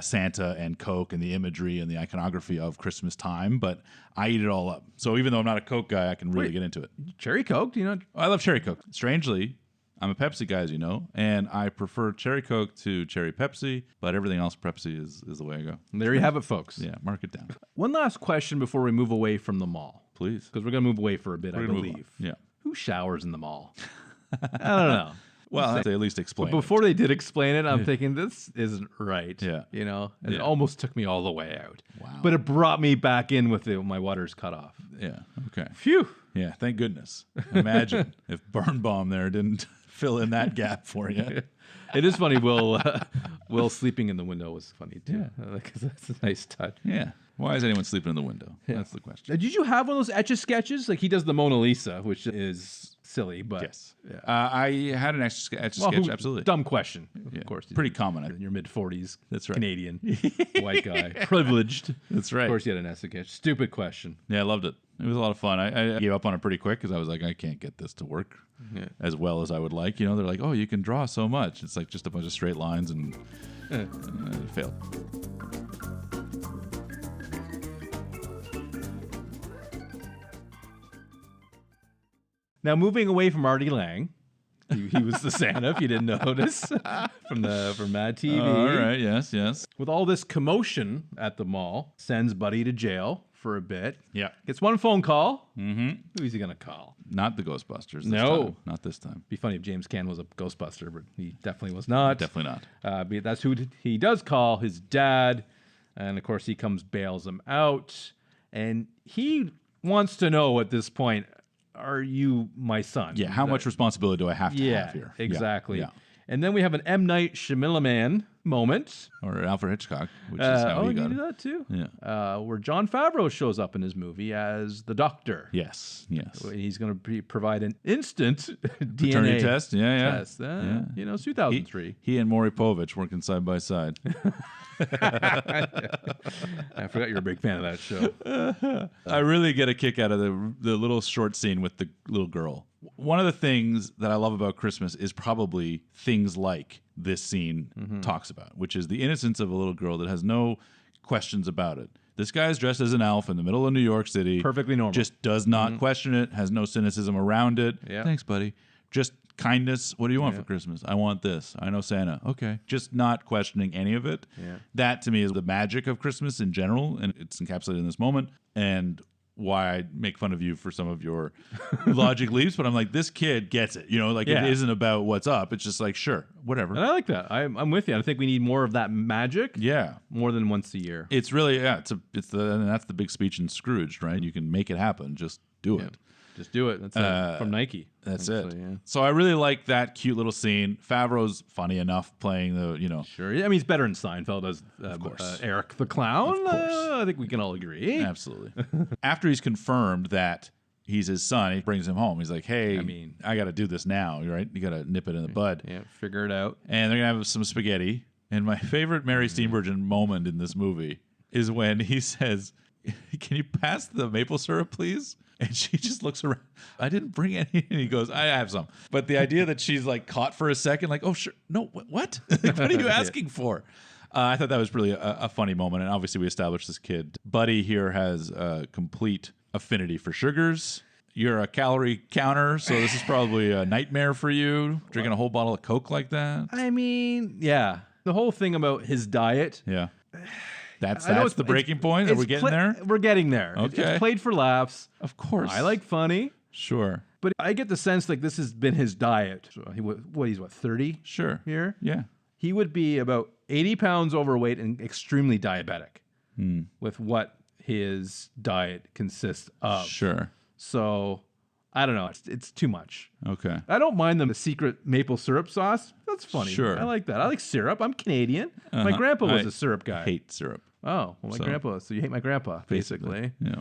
Santa and Coke and the imagery and the iconography of Christmas time, but I eat it all up. So even though I'm not a Coke guy, I can really get into it. Cherry Coke? Do you know? I love cherry Coke. Strangely, I'm a Pepsi guy, as you know, and I prefer cherry Coke to cherry Pepsi, but everything else Pepsi is the way I go. There you have it, folks. Yeah, mark it down. One last question before we move away from the mall. Please. Because we're going to move away for a bit, I believe. Yeah. Who showers in the mall? I don't know. Well, they at least explain Before they did explain it, I'm thinking, this isn't right. Yeah. You know? And it almost took me all the way out. Wow. But it brought me back in with my water's cut off. Yeah, okay. Phew. Yeah, thank goodness. Imagine if Birnbaum there didn't fill in that gap for you. It is funny. Will sleeping in the window was funny, too. Yeah. Because that's a nice touch. Yeah. Why is anyone sleeping in the window? That's the question. Did you have one of those Etch-a-Sketches? Like he does the Mona Lisa, which is silly, but Yes. Yeah. I had an Etch-a-Sketch, absolutely. Dumb question. Yeah. Of course. Pretty common. In your mid-40s. That's right. Canadian. White guy. Privileged. That's right. Of course you had an Etch-a-Sketch. Stupid question. Yeah, I loved it. It was a lot of fun. I gave up on it pretty quick because I was like, I can't get this to work as well as I would like. You know, they're like, oh, you can draw so much. It's like just a bunch of straight lines, and it failed. Now, moving away from Artie Lang, he was the Santa, if you didn't notice, from Mad TV. All right, yes. With all this commotion at the mall, sends Buddy to jail for a bit. Yeah. Gets one phone call. Mm-hmm. Who is he going to call? Not the Ghostbusters. No. Time. Not this time. Be funny if James Caan was a Ghostbuster, but he definitely was not. Definitely not. But that's who he does call, his dad. And, of course, he comes, bails him out. And he wants to know at this point, are you my son? Yeah, how much responsibility do I have to have here? Exactly. Yeah. And then we have an M. Night Shyamalan moment. Or Alfred Hitchcock, which is how he got did it. that too? Yeah. Where Jon Favreau shows up in his movie as the doctor. Yes. He's going to provide an instant Paternity DNA test. Yeah. test. You know, 2003. He and Maury Povich working side by side. I forgot you're a big fan of that show. I really get a kick out of the little short scene with the little girl. One of the things that I love about Christmas is probably things like this scene talks about, which is the innocence of a little girl that has no questions about it. This guy's dressed as an elf in the middle of New York City. Perfectly normal. Just does not question it, has no cynicism around it. Yeah. Thanks, buddy. Just kindness. What do you want for Christmas? I want this. I know Santa. Okay. Just not questioning any of it. Yeah. That to me is the magic of Christmas in general, and it's encapsulated in this moment. And why I make fun of you for some of your logic leaps, but I'm like, this kid gets it. You know, like it isn't about what's up. It's just like, sure, whatever. And I like that. I'm with you. I think we need more of that magic. Yeah. More than once a year. It's really, and that's the big speech in Scrooge, right? You can make it happen. Just do it. Just do it. That's it. From Nike. That's actually, it. Yeah. So I really like that cute little scene. Favreau's funny enough playing the, Sure. I mean, he's better in Seinfeld as Eric the Clown. Of course. I think we can all agree. Absolutely. After he's confirmed that he's his son, he brings him home. He's like, hey, I got to do this now, right? You got to nip it in the bud. Yeah, figure it out. And they're going to have some spaghetti. And my favorite Mary Steenburgen moment in this movie is when he says, can you pass the maple syrup, please? And she just looks around. I didn't bring any. And he goes, I have some. But the idea that she's like caught for a second, like, oh, sure. No, what? What are you asking for? I thought that was really a funny moment. And obviously we established this kid. Buddy here has a complete affinity for sugars. You're a calorie counter, so this is probably a nightmare for you, drinking a whole bottle of Coke like that. I mean, yeah. The whole thing about his diet. Yeah. That's the breaking point? Are we getting there? We're getting there. Okay. It's played for laughs. Of course. I like funny. Sure. But I get the sense like this has been his diet. So he's 30? Sure. Here? Yeah. He would be about 80 pounds overweight and extremely diabetic with what his diet consists of. Sure. So, I don't know. It's too much. Okay. I don't mind the secret maple syrup sauce. That's funny. Sure. I like that. I like syrup. I'm Canadian. My grandpa was a syrup guy. I hate syrup. Oh, well, my grandpa. So you hate my grandpa, basically. Yeah.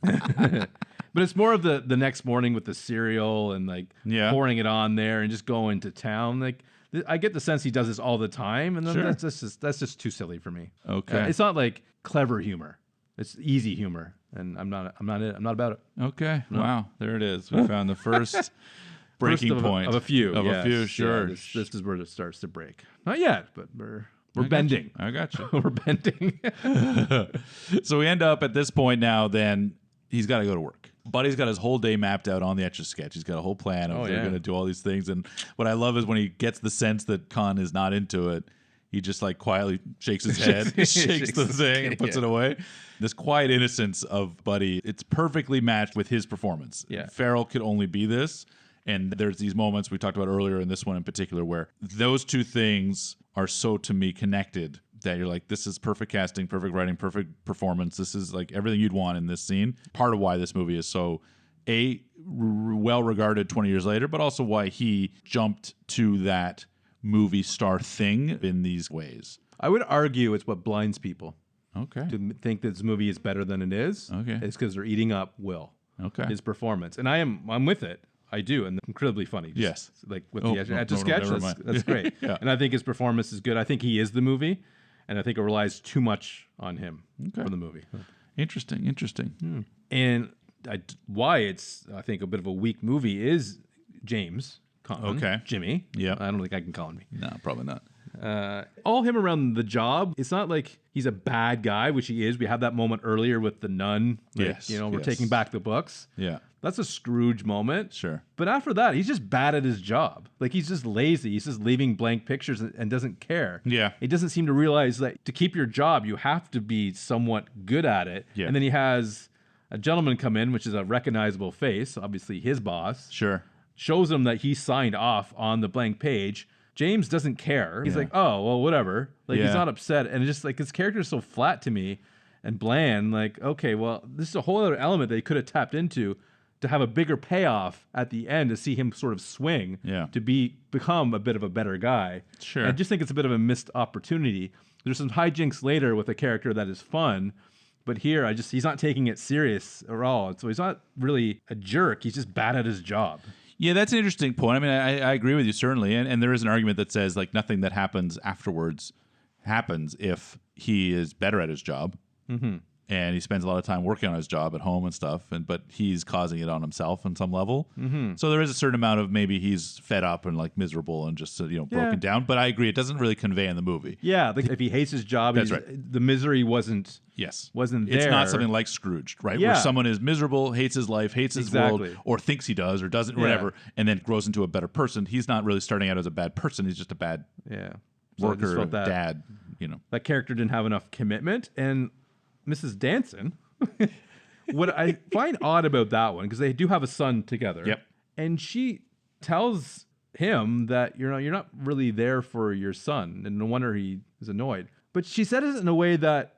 But it's more of the next morning with the cereal and like pouring it on there and just going to town. Like I get the sense he does this all the time, and then that's just too silly for me. Okay. It's not like clever humor. It's easy humor, and I'm not about it. Okay. No. Wow. There it is. We found the first breaking point of a few. Of a few. Sure. Yeah, this is where it starts to break. Not yet, but we're We're bending. I got you. We're bending. So we end up at this point now, then he's got to go to work. Buddy's got his whole day mapped out on the Etch-a-Sketch. He's got a whole plan of they're going to do all these things. And what I love is when he gets the sense that Khan is not into it, he just like quietly shakes his head, shakes the thing and puts it away. This quiet innocence of Buddy, it's perfectly matched with his performance. Yeah. Farrell could only be this. And there's these moments we talked about earlier in this one in particular where those two things are so, to me, connected that you're like, this is perfect casting, perfect writing, perfect performance. This is like everything you'd want in this scene. Part of why this movie is so, well regarded 20 years later, but also why he jumped to that movie star thing in these ways. I would argue it's what blinds people Okay. to think that this movie is better than it is. Okay. It's because they're eating up his performance. And I'm with it. I do, and incredibly funny. Yes. Like with Oh, the no, Etch-a-Sketch, never mind. that's great. Yeah. And I think his performance is good. I think he is the movie, and I think it relies too much on him for the movie. Interesting. And why it's, I think, a bit of a weak movie is James Conn, Jimmy. Yeah. I don't think I can call him. No, probably not. All him around the job, it's not like he's a bad guy, which he is. We have that moment earlier with the nun. Like, Yes, we're yes. taking back the books. Yeah. That's a Scrooge moment. Sure. But after that, he's just bad at his job. Like, he's just lazy. He's just leaving blank pictures and doesn't care. Yeah. He doesn't seem to realize that to keep your job, you have to be somewhat good at it. Yeah. And then he has a gentleman come in, which is a recognizable face, obviously his boss, Sure. shows him that he signed off on the blank page. James doesn't care. He's like, oh, well, whatever. Like, he's not upset. And it's just like, his character is so flat to me and bland. Like, okay, well, this is a whole other element that he could have tapped into to have a bigger payoff at the end, to see him sort of swing to become a bit of a better guy. Sure. And I just think it's a bit of a missed opportunity. There's some hijinks later with a character that is fun, but here he's not taking it serious at all. So he's not really a jerk. He's just bad at his job. Yeah, that's an interesting point. I mean, I agree with you, certainly. And there is an argument that says, like, nothing that happens afterwards happens if he is better at his job. Mm-hmm. And he spends a lot of time working on his job at home and stuff, but he's causing it on himself on some level. Mm-hmm. So there is a certain amount of maybe he's fed up and like miserable and just broken down. But I agree, it doesn't really convey in the movie. Yeah, like if he hates his job, That's right. The misery wasn't there. It's not something like Scrooge, right? Yeah. Where someone is miserable, hates his life, hates his world, or thinks he does or doesn't, whatever, and then grows into a better person. He's not really starting out as a bad person. He's just a bad worker, dad. That character didn't have enough commitment, and Mrs. Danson. What I find odd about that one, because they do have a son together. Yep. And she tells him that you're not really there for your son, and no wonder he is annoyed. But she said it in a way that,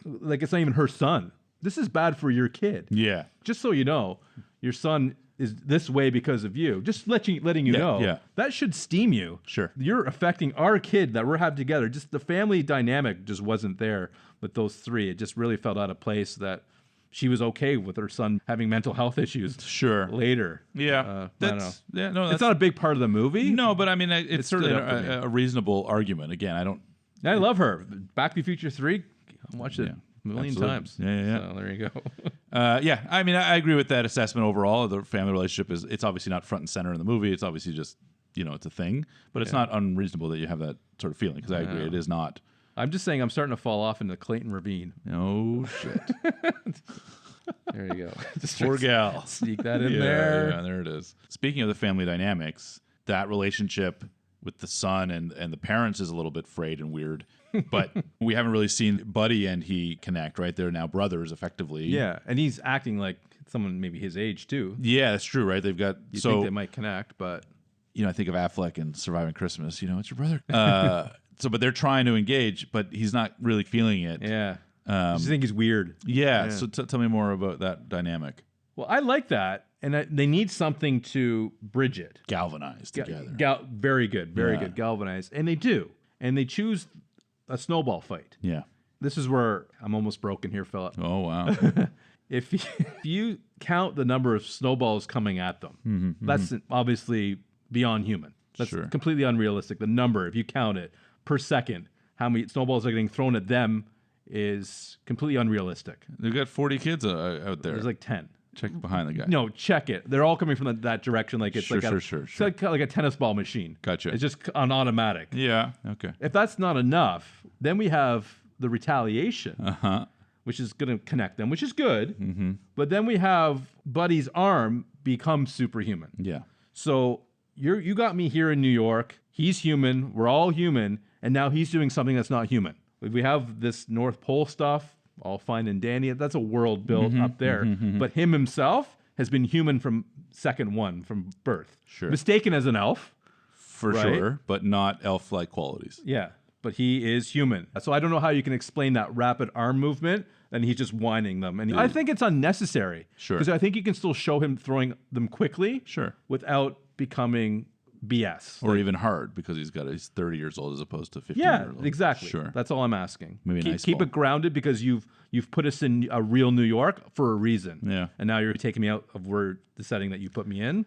like, it's not even her son. This is bad for your kid. Yeah. Just so you know, your son is this way because of you. Just letting you know. Yeah. That should steam you. Sure. You're affecting our kid that we're having together. Just the family dynamic just wasn't there with those three. It just really felt out of place that she was okay with her son having mental health issues. Sure. Later. Yeah. I don't know. Yeah. No, It's not a big part of the movie. No, but I mean, it's certainly stood up for me. a reasonable argument. Again, I love her. Back to the Future 3. I watched it a million absolutely. times. Yeah. So there you go. Yeah, I mean, I agree with that assessment overall. The family relationship it's obviously not front and center in the movie. It's obviously just, it's a thing. But it's not unreasonable that you have that sort of feeling, because I agree, it is not. I'm just saying I'm starting to fall off into the Clayton Ravine. Oh, shit. There you go. Just Poor gal. Sneak that in there. Yeah, there it is. Speaking of the family dynamics, that relationship with the son and the parents is a little bit frayed and weird. But we haven't really seen Buddy and he connect, right? They're now brothers, effectively. Yeah, and he's acting like someone maybe his age, too. Yeah, that's true, right? They've got... You think they might connect, but... I think of Affleck and Surviving Christmas. It's your brother. But they're trying to engage, but he's not really feeling it. Yeah. I just think he's weird. Yeah. So tell me more about that dynamic. Well, I like that, and they need something to bridge it. Galvanize together. Very good. Very good. Galvanize. And they do. And they choose a snowball fight. Yeah. This is where I'm almost broken here, Philip. Oh, wow. If you count the number of snowballs coming at them, that's obviously beyond human. That's completely unrealistic. The number, if you count it per second, how many snowballs are getting thrown at them is completely unrealistic. They've got 40 kids out there. There's like 10. Check behind the guy. No, check it. They're all coming from that direction. Like it's Sure, like sure. It's like a tennis ball machine. Gotcha. It's just on automatic. Yeah. Okay. If that's not enough, then we have the retaliation, which is going to connect them, which is good. Mm-hmm. But then we have Buddy's arm become superhuman. Yeah. So you got me here in New York. He's human. We're all human. And now he's doing something that's not human. We have this North Pole stuff, all fine and dandy. That's a world built up there. But him himself has been human from second one, from birth. Sure. Mistaken as an elf. For Right? sure, but not elf-like qualities. Yeah. But he is human. So I don't know how you can explain that rapid arm movement. And he's just whining them. And I think it's unnecessary. Sure. Because I think you can still show him throwing them quickly. Sure. Without becoming BS. Or even hard because he's 30 years old as opposed to 15 Yeah, years old. exactly. Sure. That's all I'm asking. Maybe keep, an ice keep ball. it grounded because you've put us in a real New York for a reason. Yeah. And now you're taking me out of where the setting that you put me in.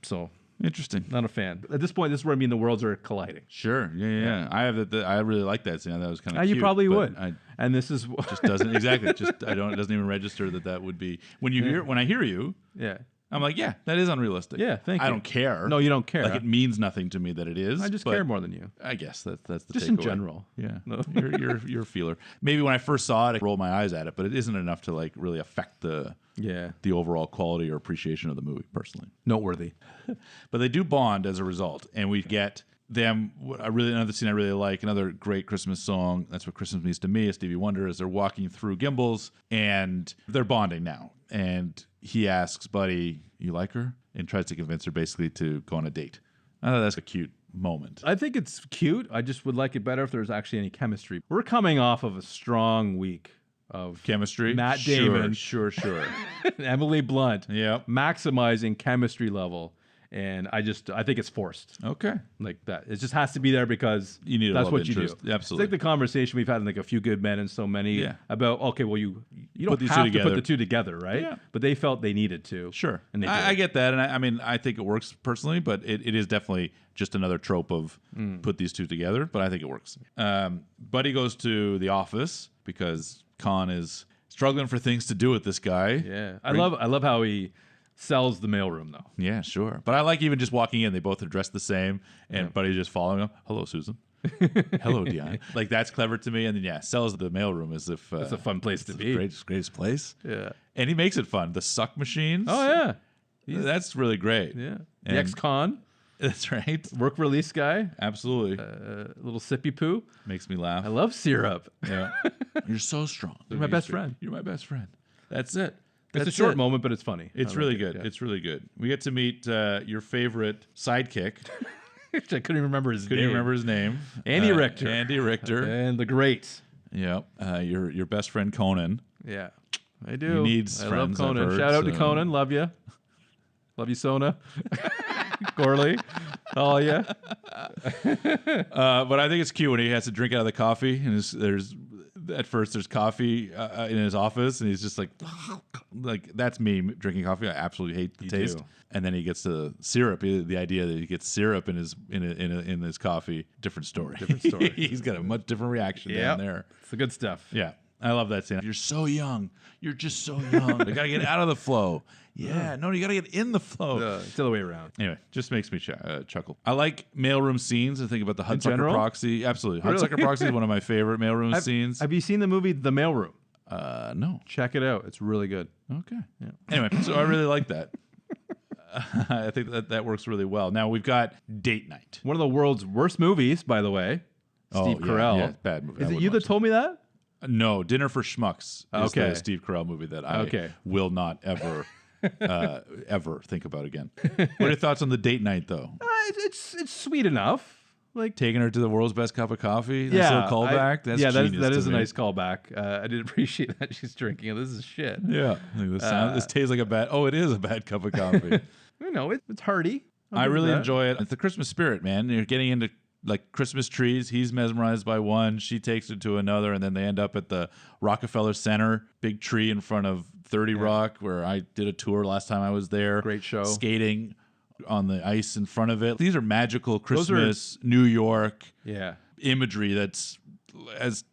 So Interesting. not a fan. At this point, this is where the worlds are colliding. Sure. Yeah. I have I really like that scene. That was kind of cute. You probably but would. I And this is just doesn't exactly. It doesn't even register that would be when I hear you. yeah. I'm like, yeah, that is unrealistic. Yeah, thank you. I don't care. No, you don't care. Like it means nothing to me that it is. I just but care more than you. I guess that's the Just in takeaway. general. Yeah, No. you're a feeler. Maybe when I first saw it, I rolled my eyes at it, but it isn't enough to like really affect the overall quality or appreciation of the movie personally. Noteworthy. But they do bond as a result, and we get them. Another scene I really like, another great Christmas song. That's what Christmas means to me. Is Stevie Wonder as they're walking through Gimbels, and they're bonding now. And he asks Buddy, "You like her?" and tries to convince her basically to go on a date. I thought that's a cute moment. I think it's cute. I just would like it better if there's actually any chemistry. We're coming off of a strong week of Chemistry, Matt Damon. sure. Emily Blunt. Yep. Maximizing chemistry level. And I think it's forced. Okay. Like that. It just has to be there because You need a that's love what you do. interest. It's Absolutely. like the conversation we've had in like A Few Good Men and So Many about, okay, well, you don't these two have to together. put the two together, right? Yeah. But they felt they needed to. Sure. And they I did. get that. And I mean, I think it works personally, but it is definitely just another trope of put these two together, but I think it works. Buddy goes to the office because Con is struggling for things to do with this guy. Yeah. I love how he sells the mailroom, though. Yeah, sure. But I like even just walking in. They both are dressed the same, and Buddy's just following him. Hello, Susan. Hello, Dion. Like, that's clever to me. And then, sells the mailroom as if... It's a fun place to be. Greatest place. Yeah. And he makes it fun. The suck machines. Oh, yeah. That's really great. Yeah. And- The ex-con, That's right. work release guy, Absolutely. little sippy poo. Makes me laugh. I love syrup. Yeah. You're so strong. You're my best friend. You're my best friend. That's it. It's a That's short it. moment, but it's funny. It's I really like good. it, yeah. It's really good. We get to meet your favorite sidekick. I couldn't even remember his Couldn't name. even remember his name. Andy Richter. Andy Richter. And the great. Yep. Your best friend Conan. Yeah, I do. He needs I friends, love I've Conan. heard, Shout out to so- Conan. Love you. Love you, Sona. Gorley. Oh, yeah. But I think it's cute when he has to drink out of the coffee, and at first there's coffee in his office, and he's just like that's me drinking coffee. I absolutely hate the taste. do. And then he gets the syrup. The idea that he gets syrup in his coffee, different story. Different story. He's got a much different reaction down there. It's the good stuff. Yeah, I love that scene. You're so young. You're just so young. You gotta get out of the flow. Yeah, no, you gotta get in the flow. It's the other way around. Anyway, just makes me chuckle. I like mailroom scenes. I think about the Hudsucker general? Proxy. Absolutely. Really? Hudsucker Proxy is one of my favorite mailroom scenes. Have you seen the movie The Mailroom? No. Check it out. It's really good. Okay. Yeah. Anyway, so I really like that. I think that works really well. Now we've got Date Night. One of the world's worst movies, by the way. Steve Carell. Yeah, bad movie. Is I it wouldn't you that watch told me that? No, Dinner for Schmucks is Okay. the Steve Carell movie that I will not ever ever think about again. What are your thoughts on the Date Night, though? It's sweet enough. Like Taking her to the world's best cup of coffee? That's a little callback? That's genius that is to a me. nice callback. I did appreciate that she's drinking it. This is shit. Yeah. This tastes like a bad... Oh, it is a bad cup of coffee. You know, it's hearty. I really enjoy it. It's the Christmas spirit, man. You're getting into like Christmas trees. He's mesmerized by one. She takes it to another, and then they end up at the Rockefeller Center, big tree in front of 30 Rock, where I did a tour last time I was there. Great show. Skating on the ice in front of it. These are magical Christmas, New York imagery that's as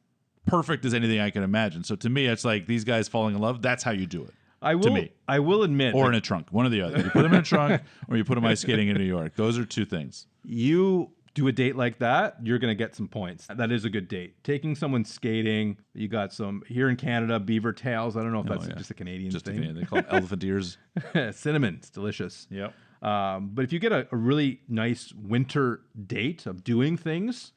perfect as anything I can imagine. So to me, it's like these guys falling in love. That's how you do it. I will. to me. I will admit, Or in a trunk, one or the other. You put them in a trunk, or you put them ice skating in New York. Those are two things. you do a date like that, you're gonna get some points. That is a good date. Taking someone skating, you got some here in Canada, beaver tails. I don't know if that's just a Canadian Just thing. Canadian. They call it elephant ears. Cinnamon, it's delicious. Yep. But if you get a really nice winter date of doing things,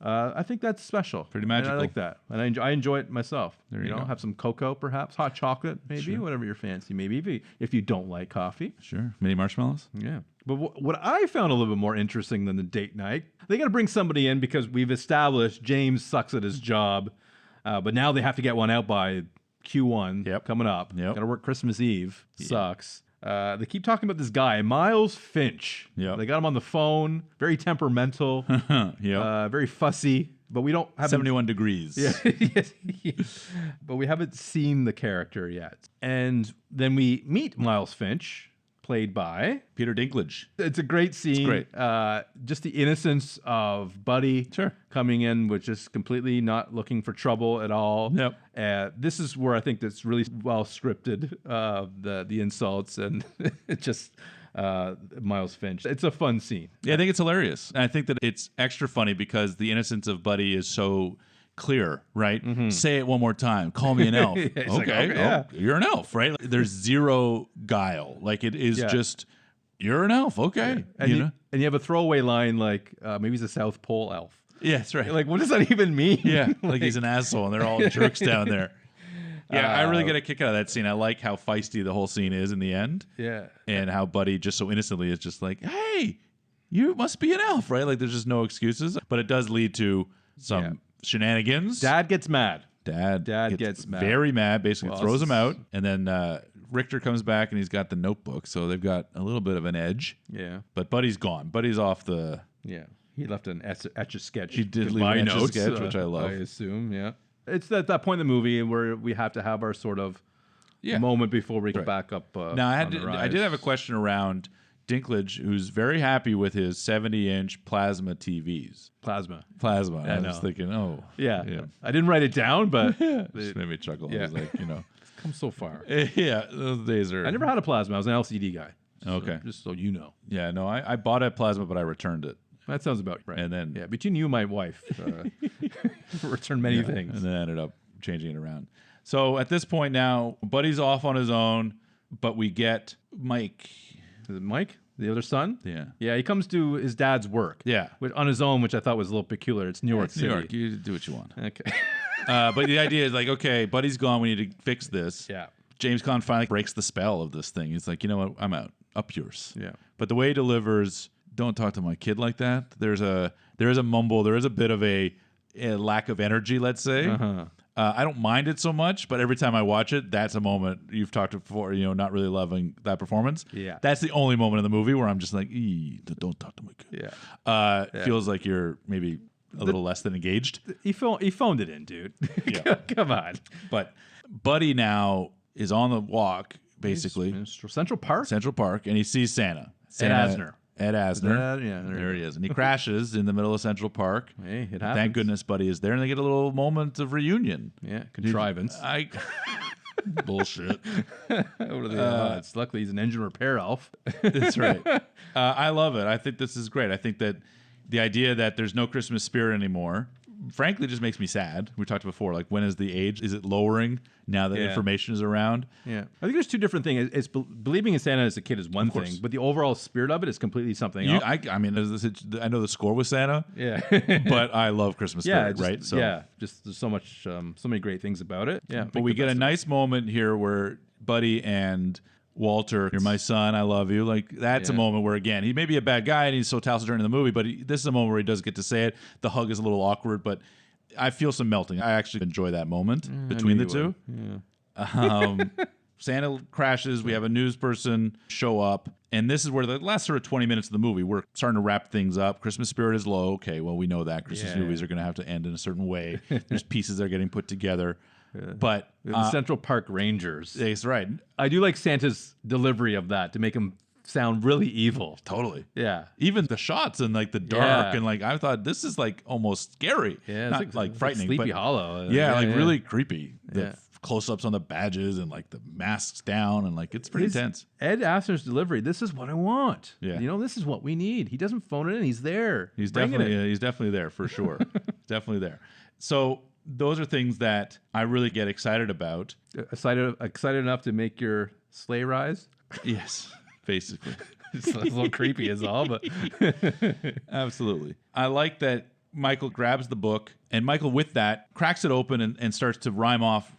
I think that's special. Pretty And I magical. like that, and I enjoy it myself. There you go. Have some cocoa, perhaps hot chocolate, maybe whatever your fancy. Maybe if you don't like coffee. Sure. Mini marshmallows? Yeah. But what I found a little bit more interesting than the date night, they got to bring somebody in because we've established James sucks at his job, but now they have to get one out by Q1 coming up. Yep. Got to work Christmas Eve. Sucks. They keep talking about this guy, Miles Finch. Yep. They got him on the phone. Very temperamental. Very fussy. But we don't have 71 degrees. But we haven't seen the character yet. And then we meet Miles Finch, played by Peter Dinklage. It's a great scene. great. Just the innocence of Buddy Sure. coming in, which is completely not looking for trouble at all. Yep. This is where I think that's really well scripted, the insults and just Miles Finch. It's a fun scene. Yeah, I think it's hilarious. And I think that it's extra funny because the innocence of Buddy is so clear, right? Say it one more time. Call me an elf. He's like, okay, okay, yeah. you're an elf, right? There's zero guile. Like it is just, you're an elf. Okay. And You know? and you have a throwaway line like, maybe he's a South Pole elf. Yeah, that's right. Like, what does that even mean? Yeah, like he's an asshole and they're all jerks down there. Yeah, I really get a kick out of that scene. I like how feisty the whole scene is in the end. Yeah. And how Buddy just so innocently is just like, hey, you must be an elf, right? Like there's just no excuses. But it does lead to some shenanigans. Dad gets mad. Dad gets mad. very mad, basically Well, throws him out. And then Richter comes back and he's got the notebook. So they've got a little bit of an edge. Yeah. But Buddy's gone. Buddy's off the... Yeah. He left an etch-a-sketch. He did leave goodbye an notes, Etch-a-Sketch, which I love. I assume, yeah. It's that point in the movie where we have to have our sort of moment before we get back up. Now, I did have a question around Dinklage, who's very happy with his 70-inch plasma TVs. Plasma. I was thinking, Yeah. I didn't write it down, but just made me chuckle. Yeah. I was like, come so far. yeah, those days are. I never had a plasma. I was an LCD guy. Okay. Just so you know. Yeah, no, I bought a plasma, but I returned it. That sounds about right. And then between you and my wife, returned many things. And then I ended up changing it around. So at this point now, Buddy's off on his own, but we get Mike. Is it Mike, the other son? Yeah. Yeah, he comes to his dad's work. Yeah. On his own, which I thought was a little peculiar. It's New York City. New York, you do what you want. Okay. But the idea is like, okay, Buddy's gone. We need to fix this. Yeah. James Caan finally breaks the spell of this thing. He's like, you know what? I'm out. Up yours. Yeah. But the way he delivers, don't talk to my kid like that. There is a mumble. There is a bit of a lack of energy, let's say. I don't mind it so much, but every time I watch it, that's a moment you've talked before, not really loving that performance. Yeah. That's the only moment in the movie where I'm just like, don't talk to my kid. Yeah. Feels like you're maybe a little less than engaged. He phoned it in, dude. Yeah. Come on. But Buddy now is on the walk, basically. Central Park? Central Park, and he sees Santa. Ed Asner. Ed Asner. Yeah, There he is. And he crashes in the middle of Central Park. Hey, it happens. Thank goodness Buddy is there, and they get a little moment of reunion. Yeah, contrivance. Bullshit. What are the odds? Luckily, he's an engine repair elf. That's right. I love it. I think this is great. I think that the idea that there's no Christmas spirit anymore, frankly, just makes me sad. We talked before, like, when is the age? Is it lowering now that information is around? Yeah. I think there's two different things. It's believing in Santa as a kid is one thing, but the overall spirit of it is completely something else. I mean, I know the score was Santa, but I love Christmas spirit, right? So just there's so much, so many great things about it. Yeah. But we get a nice moment here where Buddy and Walter, you're my son, I love you. Like, that's a moment where, again, he may be a bad guy and he's so taciturn in the movie, but this is a moment where he does get to say it. The hug is a little awkward, but I feel some melting. I actually enjoy that moment between the two. Santa crashes. We have a news person show up. And this is where the last sort of 20 minutes of the movie, we're starting to wrap things up. Christmas spirit is low. Okay, well, we know that. Christmas movies are going to have to end in a certain way. There's pieces that are getting put together. But the Central Park Rangers. That's right. I do like Santa's delivery of that to make him sound really evil. Totally. Yeah. Even the shots in like the dark and like I thought this is like almost scary. Yeah, Not like frightening, Sleepy but Hollow. really creepy. The close-ups on the badges and like the masks down and like it's pretty intense. Ed Asner's delivery. This is what I want. Yeah. This is what we need. He doesn't phone it in. He's there. He's bringing definitely there for sure. Definitely there. So those are things that I really get excited about. Excited enough to make your sleigh rise. Yes, basically. It's a little creepy is all, but absolutely. I like that Michael grabs the book, and Michael with that cracks it open and starts to rhyme off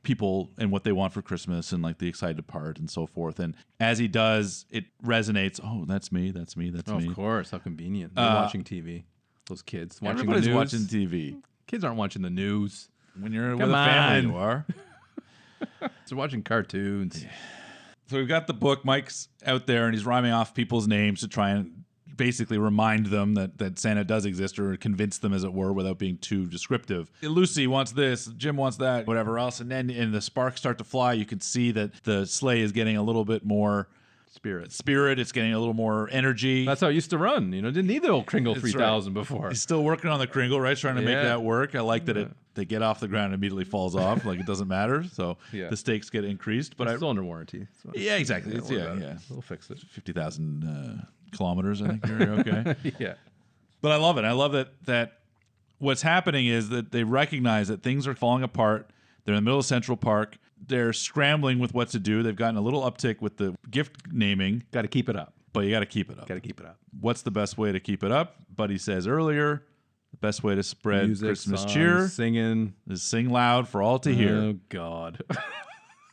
people and what they want for Christmas and like the excited part and so forth. And as he does, it resonates. Oh, that's me. That's me. That's me. Of course. How convenient. They're watching TV. Those kids watching Everybody's the news. watching TV. Kids aren't watching the news. When you're with a family, you are. They're watching cartoons. So we've got the book. Mike's out there, and he's rhyming off people's names to try and basically remind them that Santa does exist, or convince them, as it were, without being too descriptive. Lucy wants this, Jim wants that, whatever else. And then the sparks start to fly. You can see that the sleigh is getting a little bit more spirit. It's getting a little more energy. That's how it used to run. Didn't need the old Kringle 3000 before. He's still working on the Kringle, right? Trying to make that work. I like that they get off the ground and immediately falls off. Like it doesn't matter. So the stakes get increased. But it's still under warranty. So yeah, exactly. We'll fix it. 50,000 kilometers, I think you're okay. Yeah. But I love it. I love that what's happening is that they recognize that things are falling apart. They're in the middle of Central Park. They're scrambling with what to do. They've gotten a little uptick with the gift naming. Got to keep it up. But you got to keep it up. Got to keep it up. What's the best way to keep it up? Buddy says earlier, the best way to spread Music, Christmas songs, cheer singing is sing loud for all to hear. Oh, God.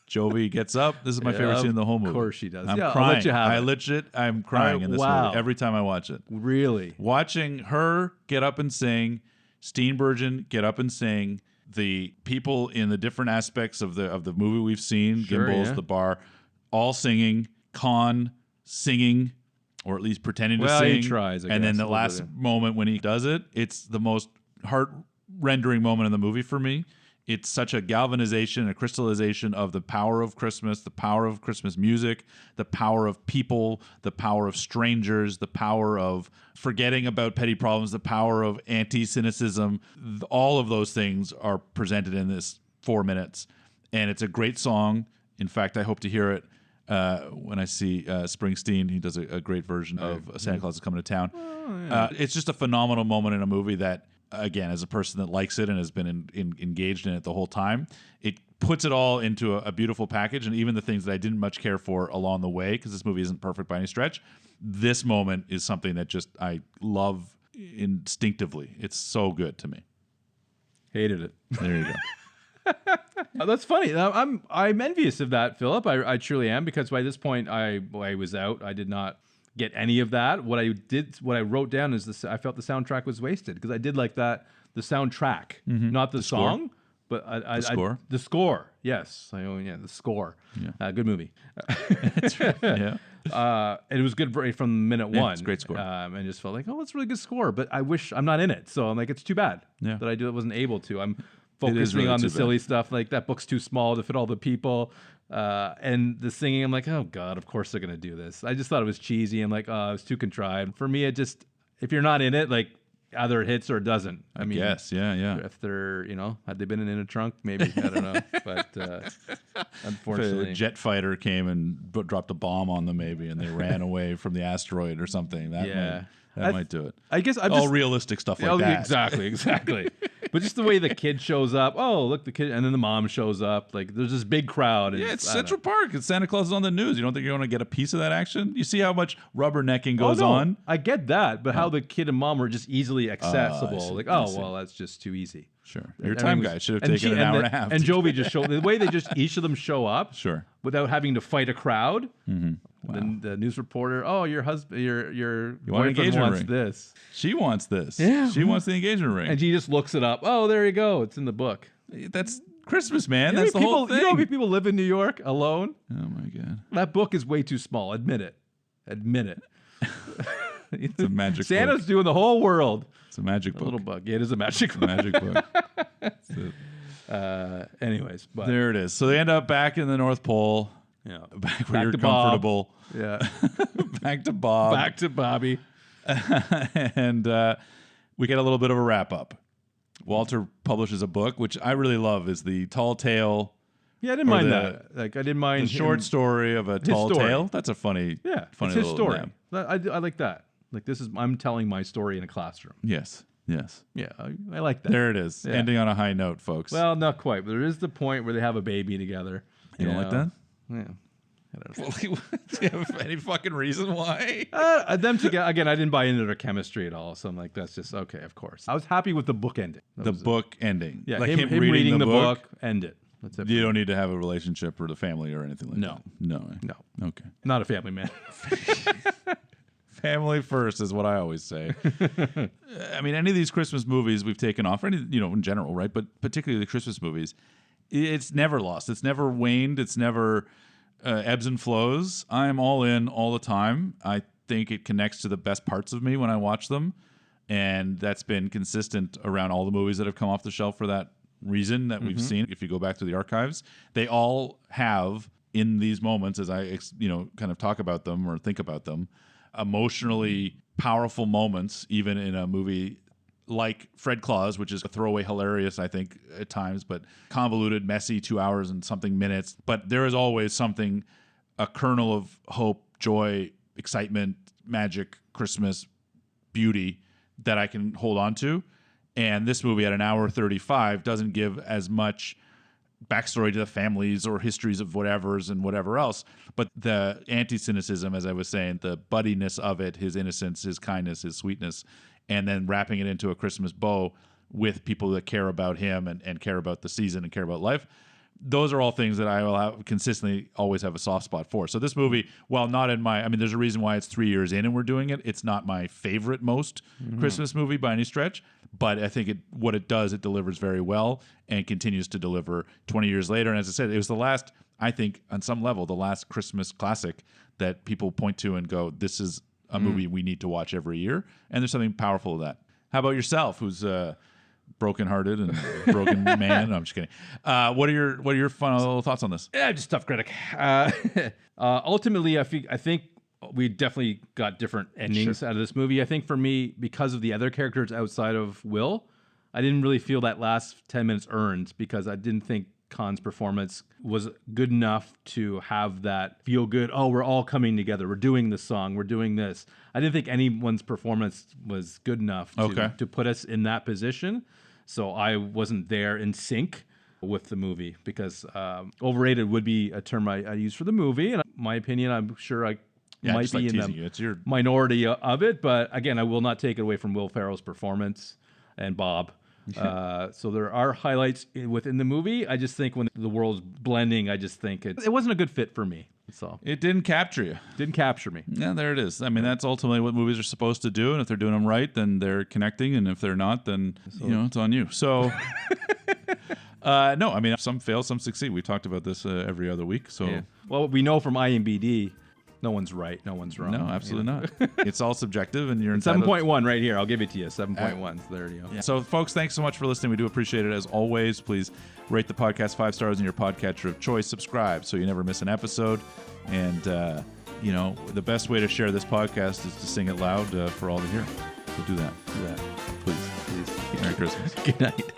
Jovi gets up. This is my favorite scene in the whole movie. Of course she does. I'm I'll crying. let you have it. I'm crying in this movie every time I watch it. Really? Watching her get up and sing, Steenburgen get up and sing, the people in the different aspects of the movie we've seen, Gimbals, the bar, all singing, Khan singing, or at least pretending to sing. He tries, I and guess, then the last moment when he does it, it's the most heart-rendering moment in the movie for me. It's such a galvanization, a crystallization of the power of Christmas, the power of Christmas music, the power of people, the power of strangers, the power of forgetting about petty problems, the power of anti-cynicism. All of those things are presented in this 4 minutes. And it's a great song. In fact, I hope to hear it when I see Springsteen. He does a great version of Santa Claus is Coming to Town. Oh, yeah. It's just a phenomenal moment in a movie that, again, as a person that likes it and has been engaged in it the whole time, it puts it all into a beautiful package. And even the things that I didn't much care for along the way, because this movie isn't perfect by any stretch, this moment is something that just I love instinctively. It's so good to me. Hated it. There you go. That's funny. I'm envious of that, Philip. I truly am, because by this point I was out. I did not get any of that. What I wrote down is I felt the soundtrack was wasted, because I did like the soundtrack, not the song, but the score. The score, yes. The score. Yeah. Good movie. That's right. Yeah. And it was good from minute one. It's a great score. And just felt like, that's a really good score, but I wish I'm not in it. So I'm like, it's too bad that I wasn't able to. I'm focusing really on the too silly bad. stuff, like that book's too small to fit all the people. And the singing, I'm like, oh God, of course they're gonna do this. I just thought it was cheesy. I'm like, oh, it was too contrived. For me, if you're not in it, like either it hits or it doesn't. I mean, yes, yeah. If they're, had they been in a trunk, maybe, I don't know. But unfortunately, if a jet fighter came and dropped a bomb on them, maybe, and they ran away from the asteroid or something. That might do it. I guess I'm all realistic stuff like that. Exactly. But just the way the kid shows up. Oh, look, the kid, and then the mom shows up. Like there's this big crowd. Yeah, it's Central Park. It's Santa Claus is on the news. You don't think you're going to get a piece of that action? You see how much rubbernecking goes on? I get that, but how the kid and mom were just easily accessible. That's just too easy. Sure. Your time guy should have taken an hour and a half. And Jovi just showed the way they just each of them show up. Sure. Without having to fight a crowd. Mm-hmm. Wow. Then the news reporter, your husband, your boyfriend wants this. She wants this. Yeah. She wants the engagement ring. And she just looks it up. Oh, there you go. It's in the book. That's Christmas, man. That's the whole thing. You know how many people live in New York alone? Oh my God. That book is way too small. Admit it. It's a magic Santa's book. doing the whole world. It's a magic book. A little book. Yeah, it is a magic book. Magic book. That's it. Anyways, but there it is. So they end up back in the North Pole. Yeah. Back where you're to Bob. comfortable. Yeah. Back to Bob. Back to Bobby. And we get a little bit of a wrap up. Walter publishes a book, which I really love, is the tall tale Yeah, I didn't Or mind the- that. Like, I didn't mind The short him- story of a tall story. tale. That's a funny, Yeah, funny it's his little story. nab. I like that. Like, I'm telling my story in a classroom. Yes. Yes. Yeah, I like that. There it is. Yeah. Ending on a high note, folks. Well, not quite, but there is the point where they have a baby together. you don't like that? Yeah. I don't know. Do you have any fucking reason why? Them together again. I didn't buy into their chemistry at all, so I'm like, that's just okay. Of course, I was happy with the book ending. The book ending. Yeah, like him reading the book, end it. That's it. You don't need to have a relationship or the family or anything like No. that. No. No. Okay. Not a family man. Family first is what I always say. I mean, any of these Christmas movies we've taken off, any in general, right? But particularly the Christmas movies, it's never lost. It's never waned. It's never ebbs and flows. I'm all in all the time. I think it connects to the best parts of me when I watch them, and that's been consistent around all the movies that have come off the shelf for that reason that we've seen. If you go back to the archives, they all have in these moments, as I kind of talk about them or think about them, emotionally powerful moments, even in a movie like Fred Claus, which is a throwaway hilarious, I think, at times, but convoluted, messy, 2 hours and something minutes. But there is always something, a kernel of hope, joy, excitement, magic, Christmas, beauty that I can hold on to. And this movie at an hour 35 doesn't give as much backstory to the families or histories of whatevers and whatever else, but the anti-cynicism, as I was saying, the buddiness of it, his innocence, his kindness, his sweetness, and then wrapping it into a Christmas bow with people that care about him and care about the season and care about life. Those are all things that I will consistently always have a soft spot for. So this movie, while not in my, there's a reason why it's 3 years in and we're doing it. It's not my favorite most Christmas movie by any stretch, but I think what it does, it delivers very well and continues to deliver 20 years later. And as I said, it was the last, I think, on some level, the last Christmas classic that people point to and go, this is a movie we need to watch every year. And there's something powerful of that. How about yourself, who's broken-hearted and broken man? No, I'm just kidding. What are your final thoughts on this? Yeah, just tough critic. Ultimately, I think we definitely got different endings out of this movie. I think for me, because of the other characters outside of Will, I didn't really feel that last 10 minutes earned because I didn't think Khan's performance was good enough to have that feel good. Oh, we're all coming together. We're doing this song. We're doing this. I didn't think anyone's performance was good enough to put us in that position. So I wasn't there in sync with the movie because overrated would be a term I use for the movie. And in my opinion, I'm sure I might be in the It's your minority of it. But again, I will not take it away from Will Ferrell's performance and Bob. So there are highlights within the movie. I just think when the world's blending, I just think it wasn't a good fit for me. So it didn't capture you. Didn't capture me. Yeah, there it is. That's ultimately what movies are supposed to do. And if they're doing them right, then they're connecting. And if they're not, then it's on you. So no, some fail, some succeed. We talked about this every other week. So well, we know from IMDb, no one's right, no one's wrong. No, absolutely not. It's all subjective, and you're entitled. 7.1 right here. I'll give it to you. 7.1. So there you go. Yeah. So, folks, thanks so much for listening. We do appreciate it as always. Please rate the podcast 5 stars in your podcatcher of choice. Subscribe so you never miss an episode. And the best way to share this podcast is to sing it loud for all to hear. So do that. Please. Merry Christmas. Good night.